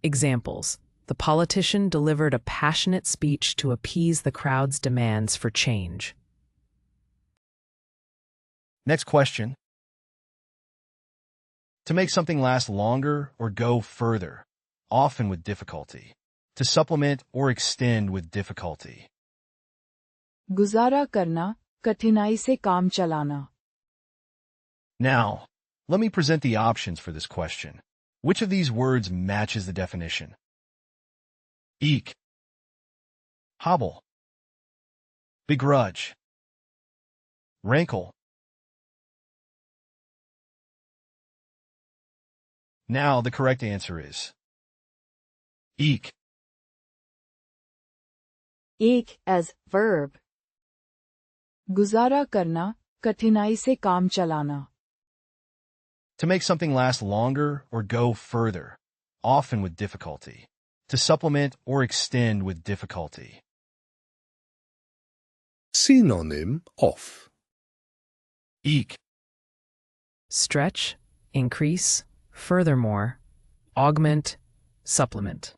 Examples: the politician delivered a passionate speech to appease the crowd's demands for change. Next question. To make something last longer or go further, often with difficulty. To supplement or extend with difficulty. गुजारा करना, कठिनाई से काम चलाना. Now, let me present the options for this question. Which of these words matches the definition? Eke, hobble, begrudge, rankle. Now the correct answer is eke. Eke as verb. गुजारा करना, कठिनाई से काम चलाना. To make something last longer or go further, often with difficulty. To supplement or extend with difficulty. Synonym of Eke, Stretch, increase, furthermore, augment, supplement.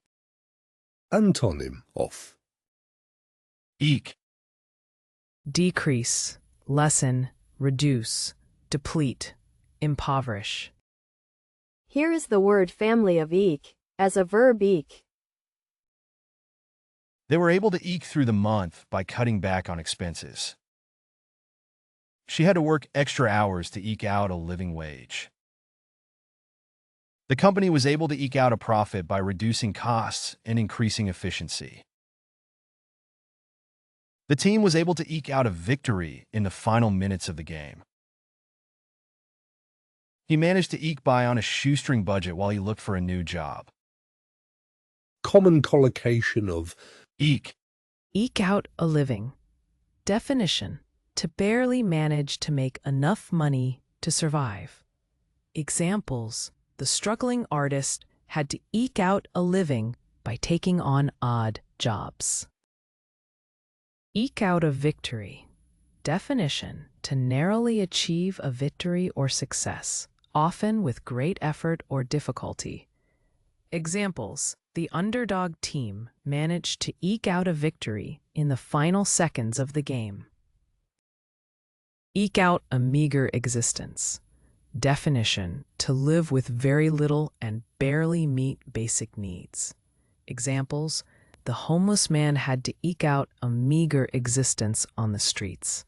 antonym of eke, Decrease, lessen, reduce, deplete, impoverish. Here is the word family of eke, as a verb eke. They were able to eke through the month by cutting back on expenses. She had to work extra hours to eke out a living wage. The company was able to eke out a profit by reducing costs and increasing efficiency. The team was able to eke out a victory in the final minutes of the game. He managed to eke by on a shoestring budget while he looked for a new job. common collocation of Eke, Eke out a living. Definition: to barely manage to make enough money to survive. Examples: the struggling artist had to eke out a living by taking on odd jobs. Eke out a victory. Definition: to narrowly achieve a victory or success, often with great effort or difficulty. Examples: the underdog team managed to eke out a victory in the final seconds of the game. Eke out a meager existence. Definition: to live with very little and barely meet basic needs. Examples: the homeless man had to eke out a meager existence on the streets.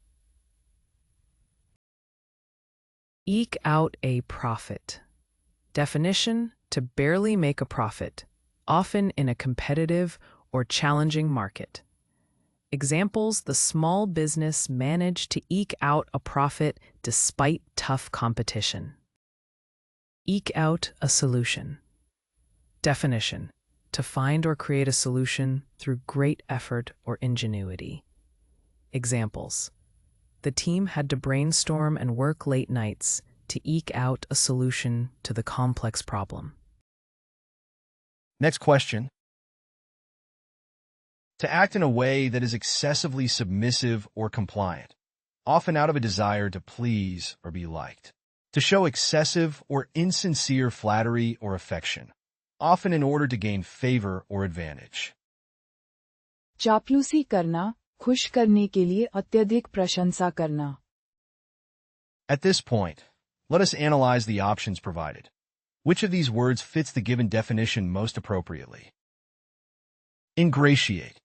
Eke out a profit. Definition: to barely make a profit, often in a competitive or challenging market. Examples: the small business managed to eke out a profit despite tough competition. Eke out a solution. Definition: to find or create a solution through great effort or ingenuity. Examples: the team had to brainstorm and work late nights to eke out a solution to the complex problem. next question. To act in a way that is excessively submissive or compliant, often out of a desire to please or be liked. To show excessive or insincere flattery or affection, often in order to gain favor or advantage. चापलूसी करना, खुश करने के लिए अत्यधिक प्रशंसा करना. At this point, let us analyze the options provided. Which of these words fits the given definition most appropriately? Ingratiate,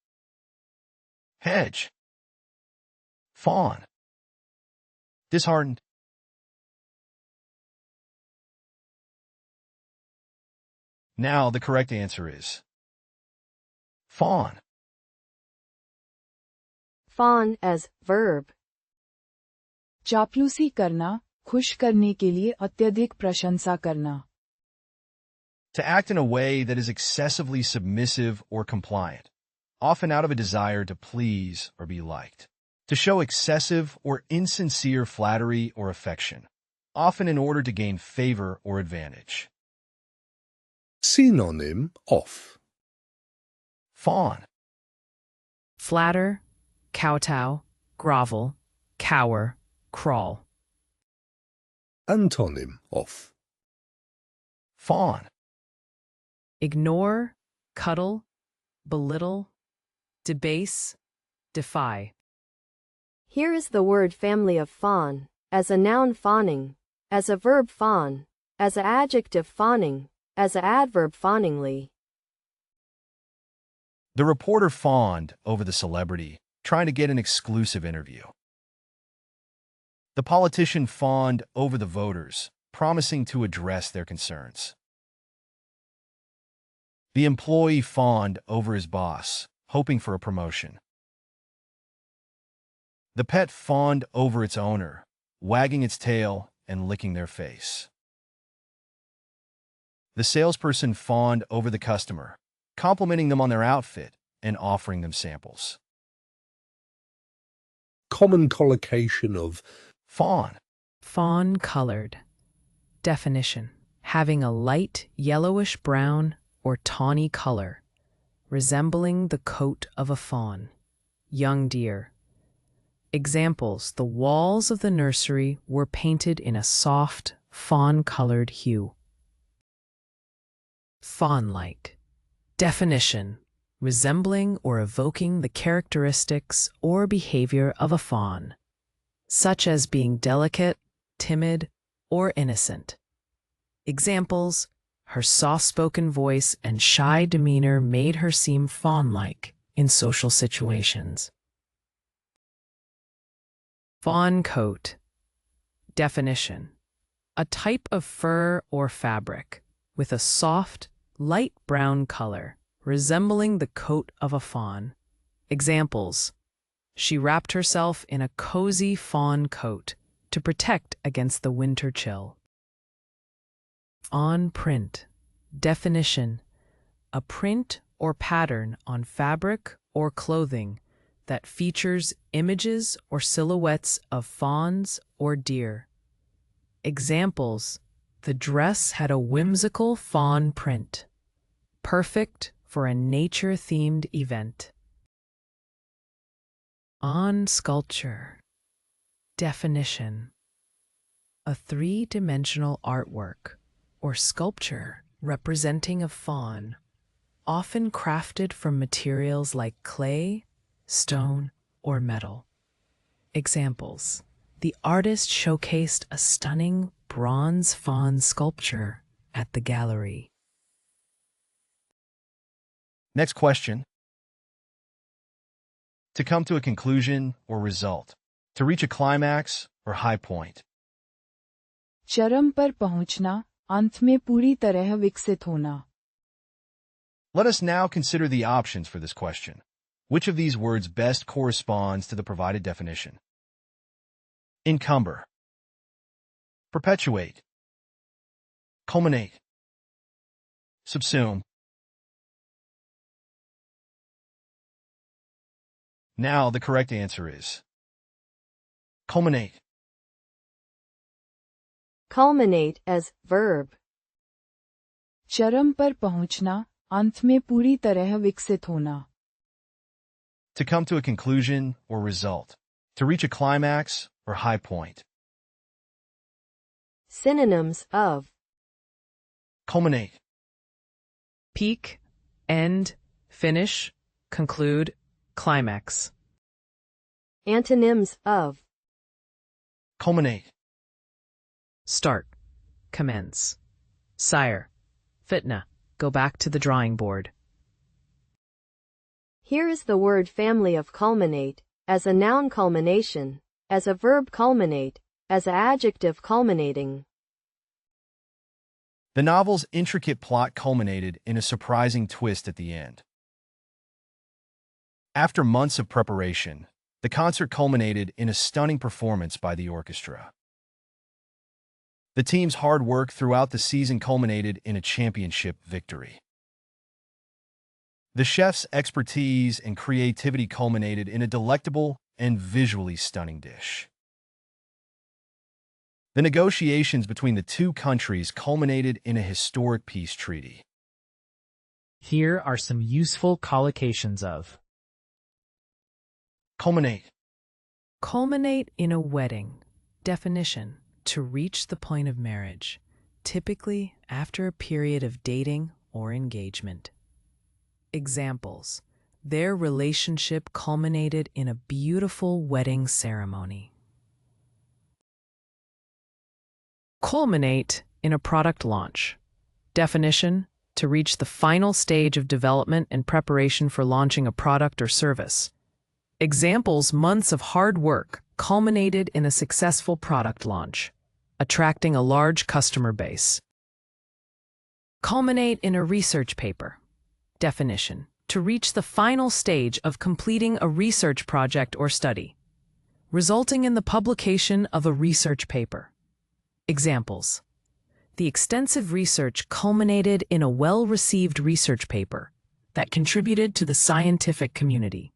hedge, fawn, disheartened. Now the correct answer is fawn. Fawn as verb. चापलूसी करना, खुश करने के लिए अत्यधिक प्रशंसा करना. To act in a way that is excessively submissive or compliant, often out of a desire to please or be liked. To show excessive or insincere flattery or affection, often in order to gain favor or advantage. synonym of Fawn, Flatter, kowtow, grovel, cower, crawl. Antonym of fawn, Ignore, cuddle, belittle, debase, defy. Here is the word family of fawn, as a noun fawning, as a verb fawn, as an adjective fawning, as an adverb fawningly. the reporter fawned over the celebrity, trying to get an exclusive interview. The politician fawned over the voters, promising to address their concerns. The employee fawned over his boss, hoping for a promotion. The pet fawned over its owner, wagging its tail and licking their face. The salesperson fawned over the customer, complimenting them on their outfit and offering them samples. common collocation of Fawn, Fawn-colored. Definition: having a light yellowish-brown or tawny color, resembling the coat of a fawn. Young deer. Examples: the walls of the nursery were painted in a soft, fawn-colored hue. Fawn-like. Definition: resembling or evoking the characteristics or behavior of a fawn, such as being delicate, timid, or innocent. Examples: her soft-spoken voice and shy demeanor made her seem fawn-like in social situations. Fawn coat. Definition: a type of fur or fabric with a soft, light brown color, resembling the coat of a fawn. Examples: she wrapped herself in a cozy fawn coat to protect against the winter chill. Fawn print. Definition: a print or pattern on fabric or clothing that features images or silhouettes of fawns or deer. Examples: the dress had a whimsical fawn print, perfect for a nature-themed event. On sculpture. Definition: a three-dimensional artwork or sculpture representing a fawn, often crafted from materials like clay, stone, or metal. Examples: the artist showcased a stunning bronze fawn sculpture at the gallery. Next question. To come to a conclusion or result. To reach a climax or high point. चरम पर पहुंचना, अंत में पूरी तरह विकसित होना. Let us now consider the options for this question. Which of these words best corresponds to the provided definition? Encumber, perpetuate, culminate, subsume. Now the correct answer is culminate. Culminate as verb. चरम पर पहुंचना, अंत में पूरी तरह विकसित होना. To come to a conclusion or result. To reach a climax or high point. Synonyms of Culminate, Peak, end, finish, conclude, climax. antonyms of culminate, Start, commence. Sire, fitna, go back to the drawing board. Here is the word family of culminate, as a noun culmination, as a verb culminate, as an adjective culminating. The novel's intricate plot culminated in a surprising twist at the end. After months of preparation, the concert culminated in a stunning performance by the orchestra. The team's hard work throughout the season culminated in a championship victory. The chef's expertise and creativity culminated in a delectable and visually stunning dish. The negotiations between the two countries culminated in a historic peace treaty. Here are some useful collocations of Culminate, Culminate in a wedding. Definition: to reach the point of marriage, typically after a period of dating or engagement. Examples: their relationship culminated in a beautiful wedding ceremony. Culminate in a product launch. Definition: to reach the final stage of development and preparation for launching a product or service. Examples: months of hard work culminated in a successful product launch, attracting a large customer base. Culminate in a research paper. Definition: to reach the final stage of completing a research project or study, resulting in the publication of a research paper. Examples: the extensive research culminated in a well-received research paper that contributed to the scientific community.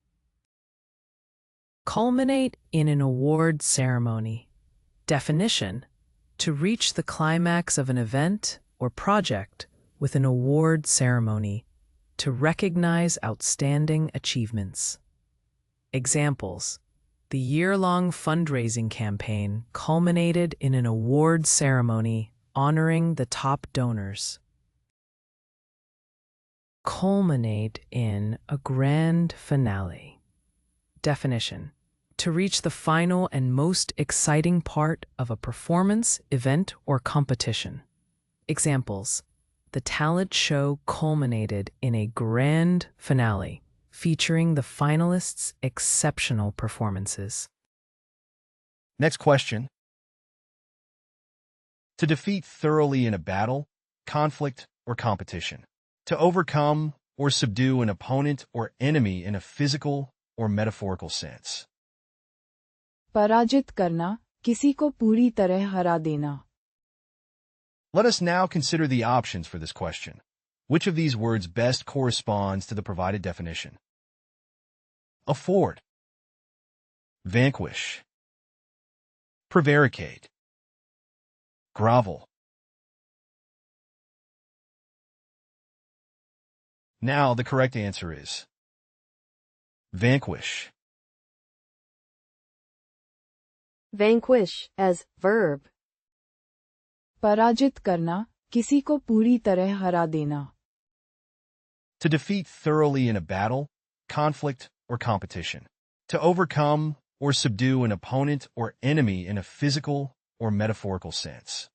Culminate in an award ceremony. Definition: to reach the climax of an event or project with an award ceremony to recognize outstanding achievements. Examples: the year-long fundraising campaign culminated in an award ceremony honoring the top donors. Culminate in a grand finale. Definition: to reach the final and most exciting part of a performance, event, or competition. Examples: the talent show culminated in a grand finale, featuring the finalists' exceptional performances. Next question. To defeat thoroughly in a battle, conflict, or competition. To overcome or subdue an opponent or enemy in a physical or metaphorical sense. पराजित करना, किसी को पूरी तरह हरा देना. Let us now consider the options for this question. Which of these words best corresponds to the provided definition? Afford, vanquish, prevaricate, grovel. Now the correct answer is vanquish. Vanquish, as verb. पराजित करना, किसी को पूरी तरह हरा देना. To defeat thoroughly in a battle, conflict, or competition. To overcome or subdue an opponent or enemy in a physical or metaphorical sense.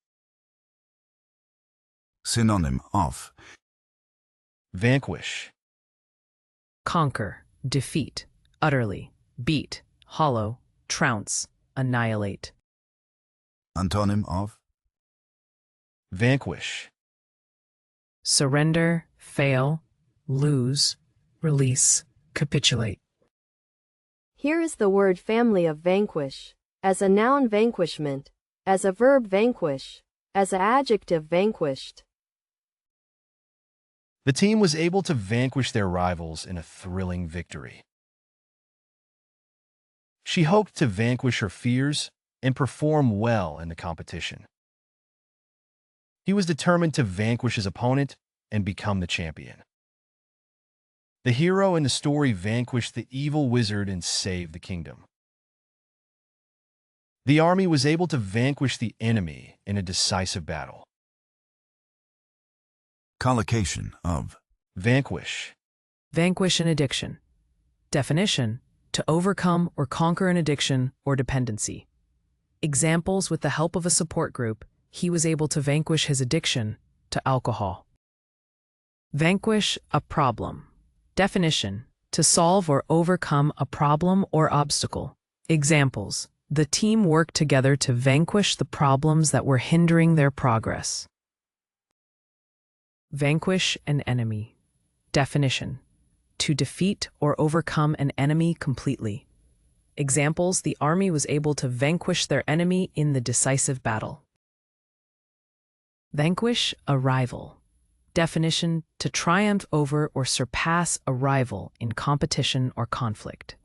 Synonym of Vanquish, Conquer, defeat, utterly, beat, hollow, trounce, annihilate. antonym of vanquish, Surrender, fail, lose, release, capitulate. Here is the word family of vanquish. As a noun, vanquishment. As a verb, vanquish. As an adjective, vanquished. The team was able to vanquish their rivals in a thrilling victory. She hoped to vanquish her fears and perform well in the competition. He was determined to vanquish his opponent and become the champion. The hero in the story vanquished the evil wizard and saved the kingdom. The army was able to vanquish the enemy in a decisive battle. collocation of Vanquish, Vanquish an addiction. Definition: to overcome or conquer an addiction or dependency. Examples: with the help of a support group, he was able to vanquish his addiction to alcohol. Vanquish a problem. Definition: to solve or overcome a problem or obstacle. Examples: the team worked together to vanquish the problems that were hindering their progress. Vanquish an enemy. Definition: to defeat or overcome an enemy completely. Examples: the army was able to vanquish their enemy in the decisive battle. Vanquish a rival. Definition: to triumph over or surpass a rival in competition or conflict.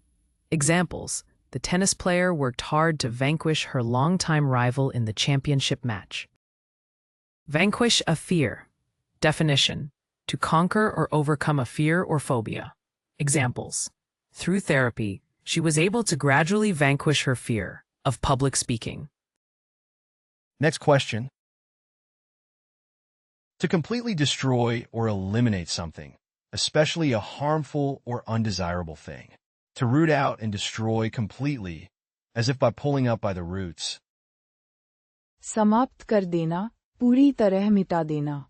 Examples: the tennis player worked hard to vanquish her longtime rival in the championship match. Vanquish a fear. Definition: to conquer or overcome a fear or phobia. Examples: through therapy, She was able to gradually vanquish her fear of public speaking. Next question. To completely destroy or eliminate something, especially a harmful or undesirable thing. To root out and destroy completely, as if by pulling up by the roots. समाप्त कर देना, पूरी तरह मिटा देना.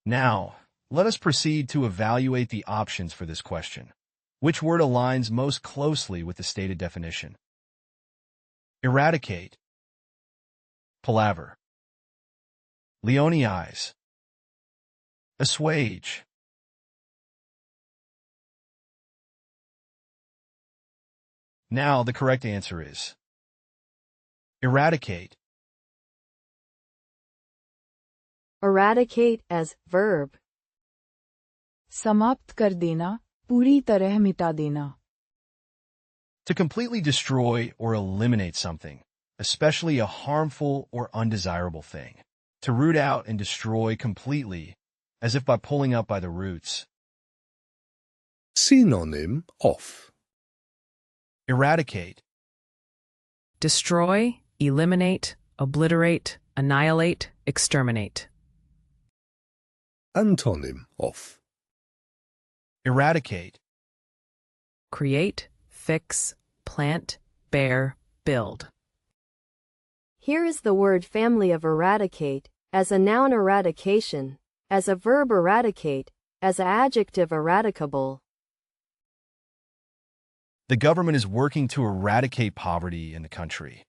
Now, let us proceed to evaluate the options for this question. Which word aligns most closely with the stated definition? Eradicate. Palaver. Leonize. Assuage. Now the correct answer is eradicate. Eradicate as verb. समाप्त कर देना, पूरी तरह मिटा देना. To completely destroy or eliminate something, especially a harmful or undesirable thing. To root out and destroy completely, as if by pulling up by the roots. Synonym of Eradicate. Destroy, eliminate, obliterate, annihilate, exterminate. Antonym of Eradicate. Create, fix, plant, bear, build. Here is the word family of eradicate, as a noun eradication, as a verb eradicate, as an adjective eradicable. The government is working to eradicate poverty in the country.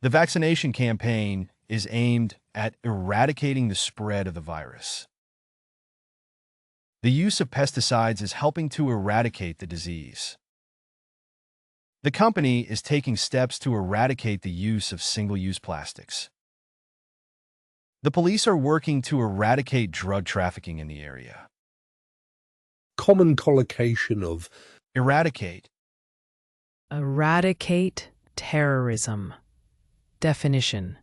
The vaccination campaign is aimed at eradicating the spread of the virus. The use of pesticides is helping to eradicate the disease. The company is taking steps to eradicate the use of single-use plastics. The police are working to eradicate drug trafficking in the area. common collocation of Eradicate. Eradicate terrorism. Definition: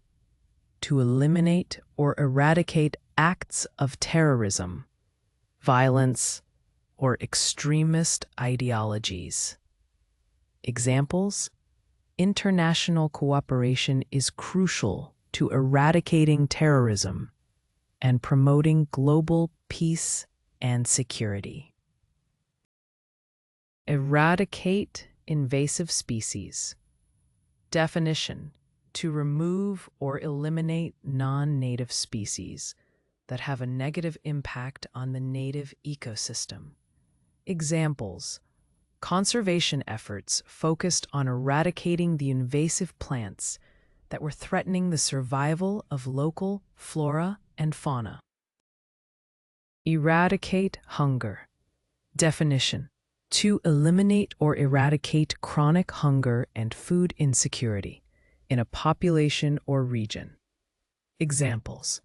to eliminate or eradicate acts of terrorism, violence, or extremist ideologies. Examples: international cooperation is crucial to eradicating terrorism and promoting global peace and security. Eradicate invasive species. Definition: to remove or eliminate non-native species that have a negative impact on the native ecosystem. Examples: conservation efforts focused on eradicating the invasive plants that were threatening the survival of local flora and fauna. Eradicate hunger. Definition: to eliminate or eradicate chronic hunger and food insecurity in a population or region. Examples: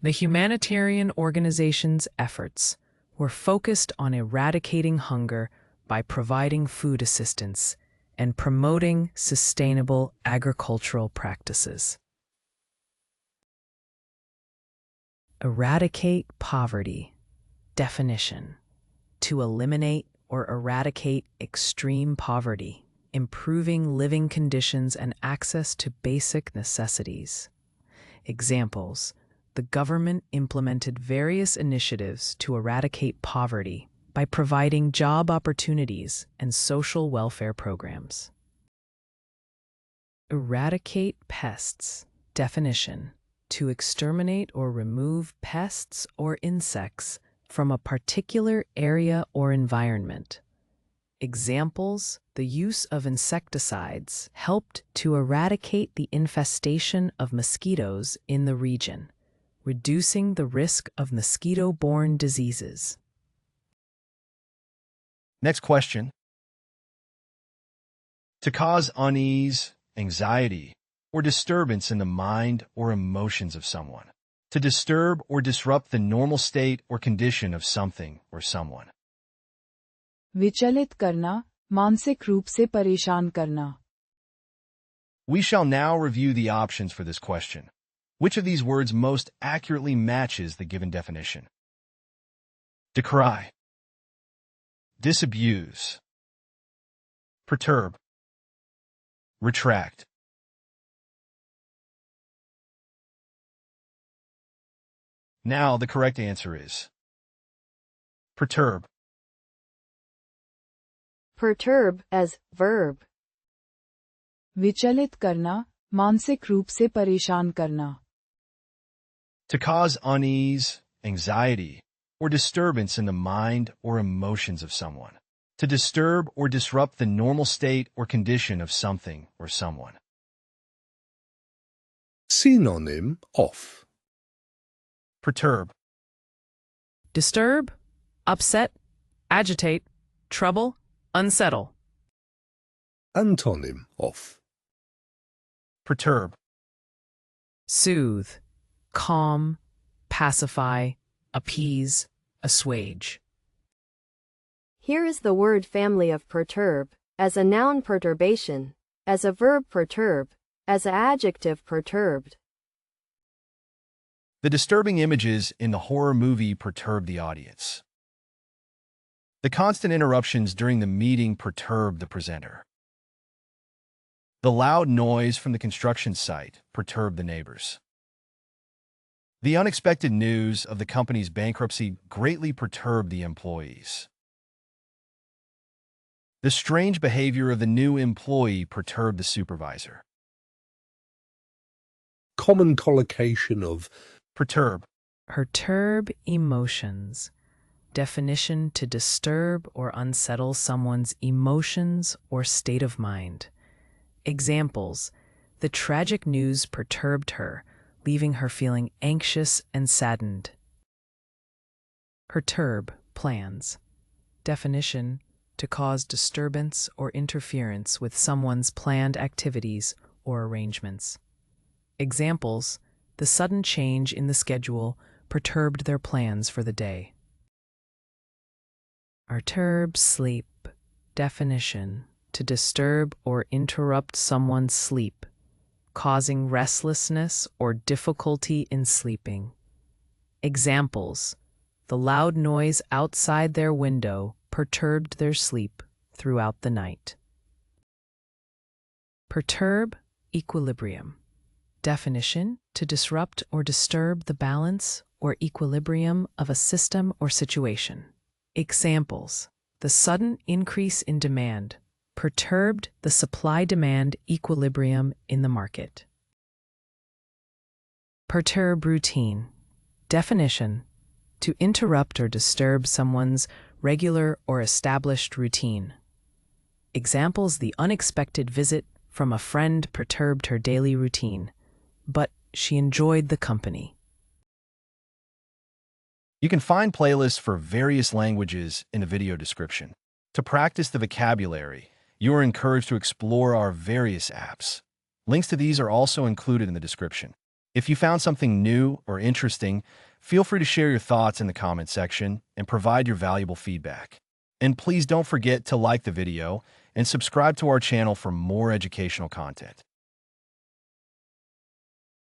the humanitarian organization's efforts were focused on eradicating hunger by providing food assistance and promoting sustainable agricultural practices. Eradicate poverty. Definition: to eliminate or eradicate extreme poverty, improving living conditions and access to basic necessities. Examples: the government implemented various initiatives to eradicate poverty by providing job opportunities and social welfare programs. Eradicate pests. Definition: to exterminate or remove pests or insects from a particular area or environment. Examples: the use of insecticides helped to eradicate the infestation of mosquitoes in the region, reducing the risk of mosquito-borne diseases. Next question. To cause unease, anxiety, or disturbance in the mind or emotions of someone. To disturb or disrupt the normal state or condition of something or someone. विचलित करना, मानसिक रूप से परेशान करना. We shall now review the options for this question. Which of these words most accurately matches the given definition? Decry. Disabuse. Perturb. Retract. Now the correct answer is perturb. Perturb as verb. विचलित करना, मानसिक रूप से परेशान करना. To cause unease, anxiety, or disturbance in the mind or emotions of someone. To disturb or disrupt the normal state or condition of something or someone. Synonym of. Perturb. Disturb, upset, agitate, trouble, unsettle. Antonym of. Perturb. Soothe, calm, pacify, appease, assuage. Here is the word family of perturb, as a noun perturbation, as a verb perturb, as an adjective perturbed. The disturbing images in the horror movie perturbed the audience. The constant interruptions during the meeting perturbed the presenter. The loud noise from the construction site perturbed the neighbors. The unexpected news of the company's bankruptcy greatly perturbed the employees. The strange behavior of the new employee perturbed the supervisor. Common collocation of. Perturb. Perturb emotions. Definition: to disturb or unsettle someone's emotions or state of mind. Examples: the tragic news perturbed her, leaving her feeling anxious and saddened. Perturb plans. Definition: to cause disturbance or interference with someone's planned activities or arrangements. Examples: the sudden change in the schedule perturbed their plans for the day. Perturb sleep. Definition: to disturb or interrupt someone's sleep, causing restlessness or difficulty in sleeping. Examples: the loud noise outside their window perturbed their sleep throughout the night. Perturb equilibrium. Definition: to disrupt or disturb the balance or equilibrium of a system or situation. Examples: the sudden increase in demand perturbed the supply-demand equilibrium in the market. Perturb routine. Definition: to interrupt or disturb someone's regular or established routine. Examples: the unexpected visit from a friend perturbed her daily routine, but she enjoyed the company. You can find playlists for various languages in the video description. To practice the vocabulary, you are encouraged to explore our various apps. Links to these are also included in the description. If you found something new or interesting, feel free to share your thoughts in the comment section and provide your valuable feedback. And please don't forget to like the video and subscribe to our channel for more educational content.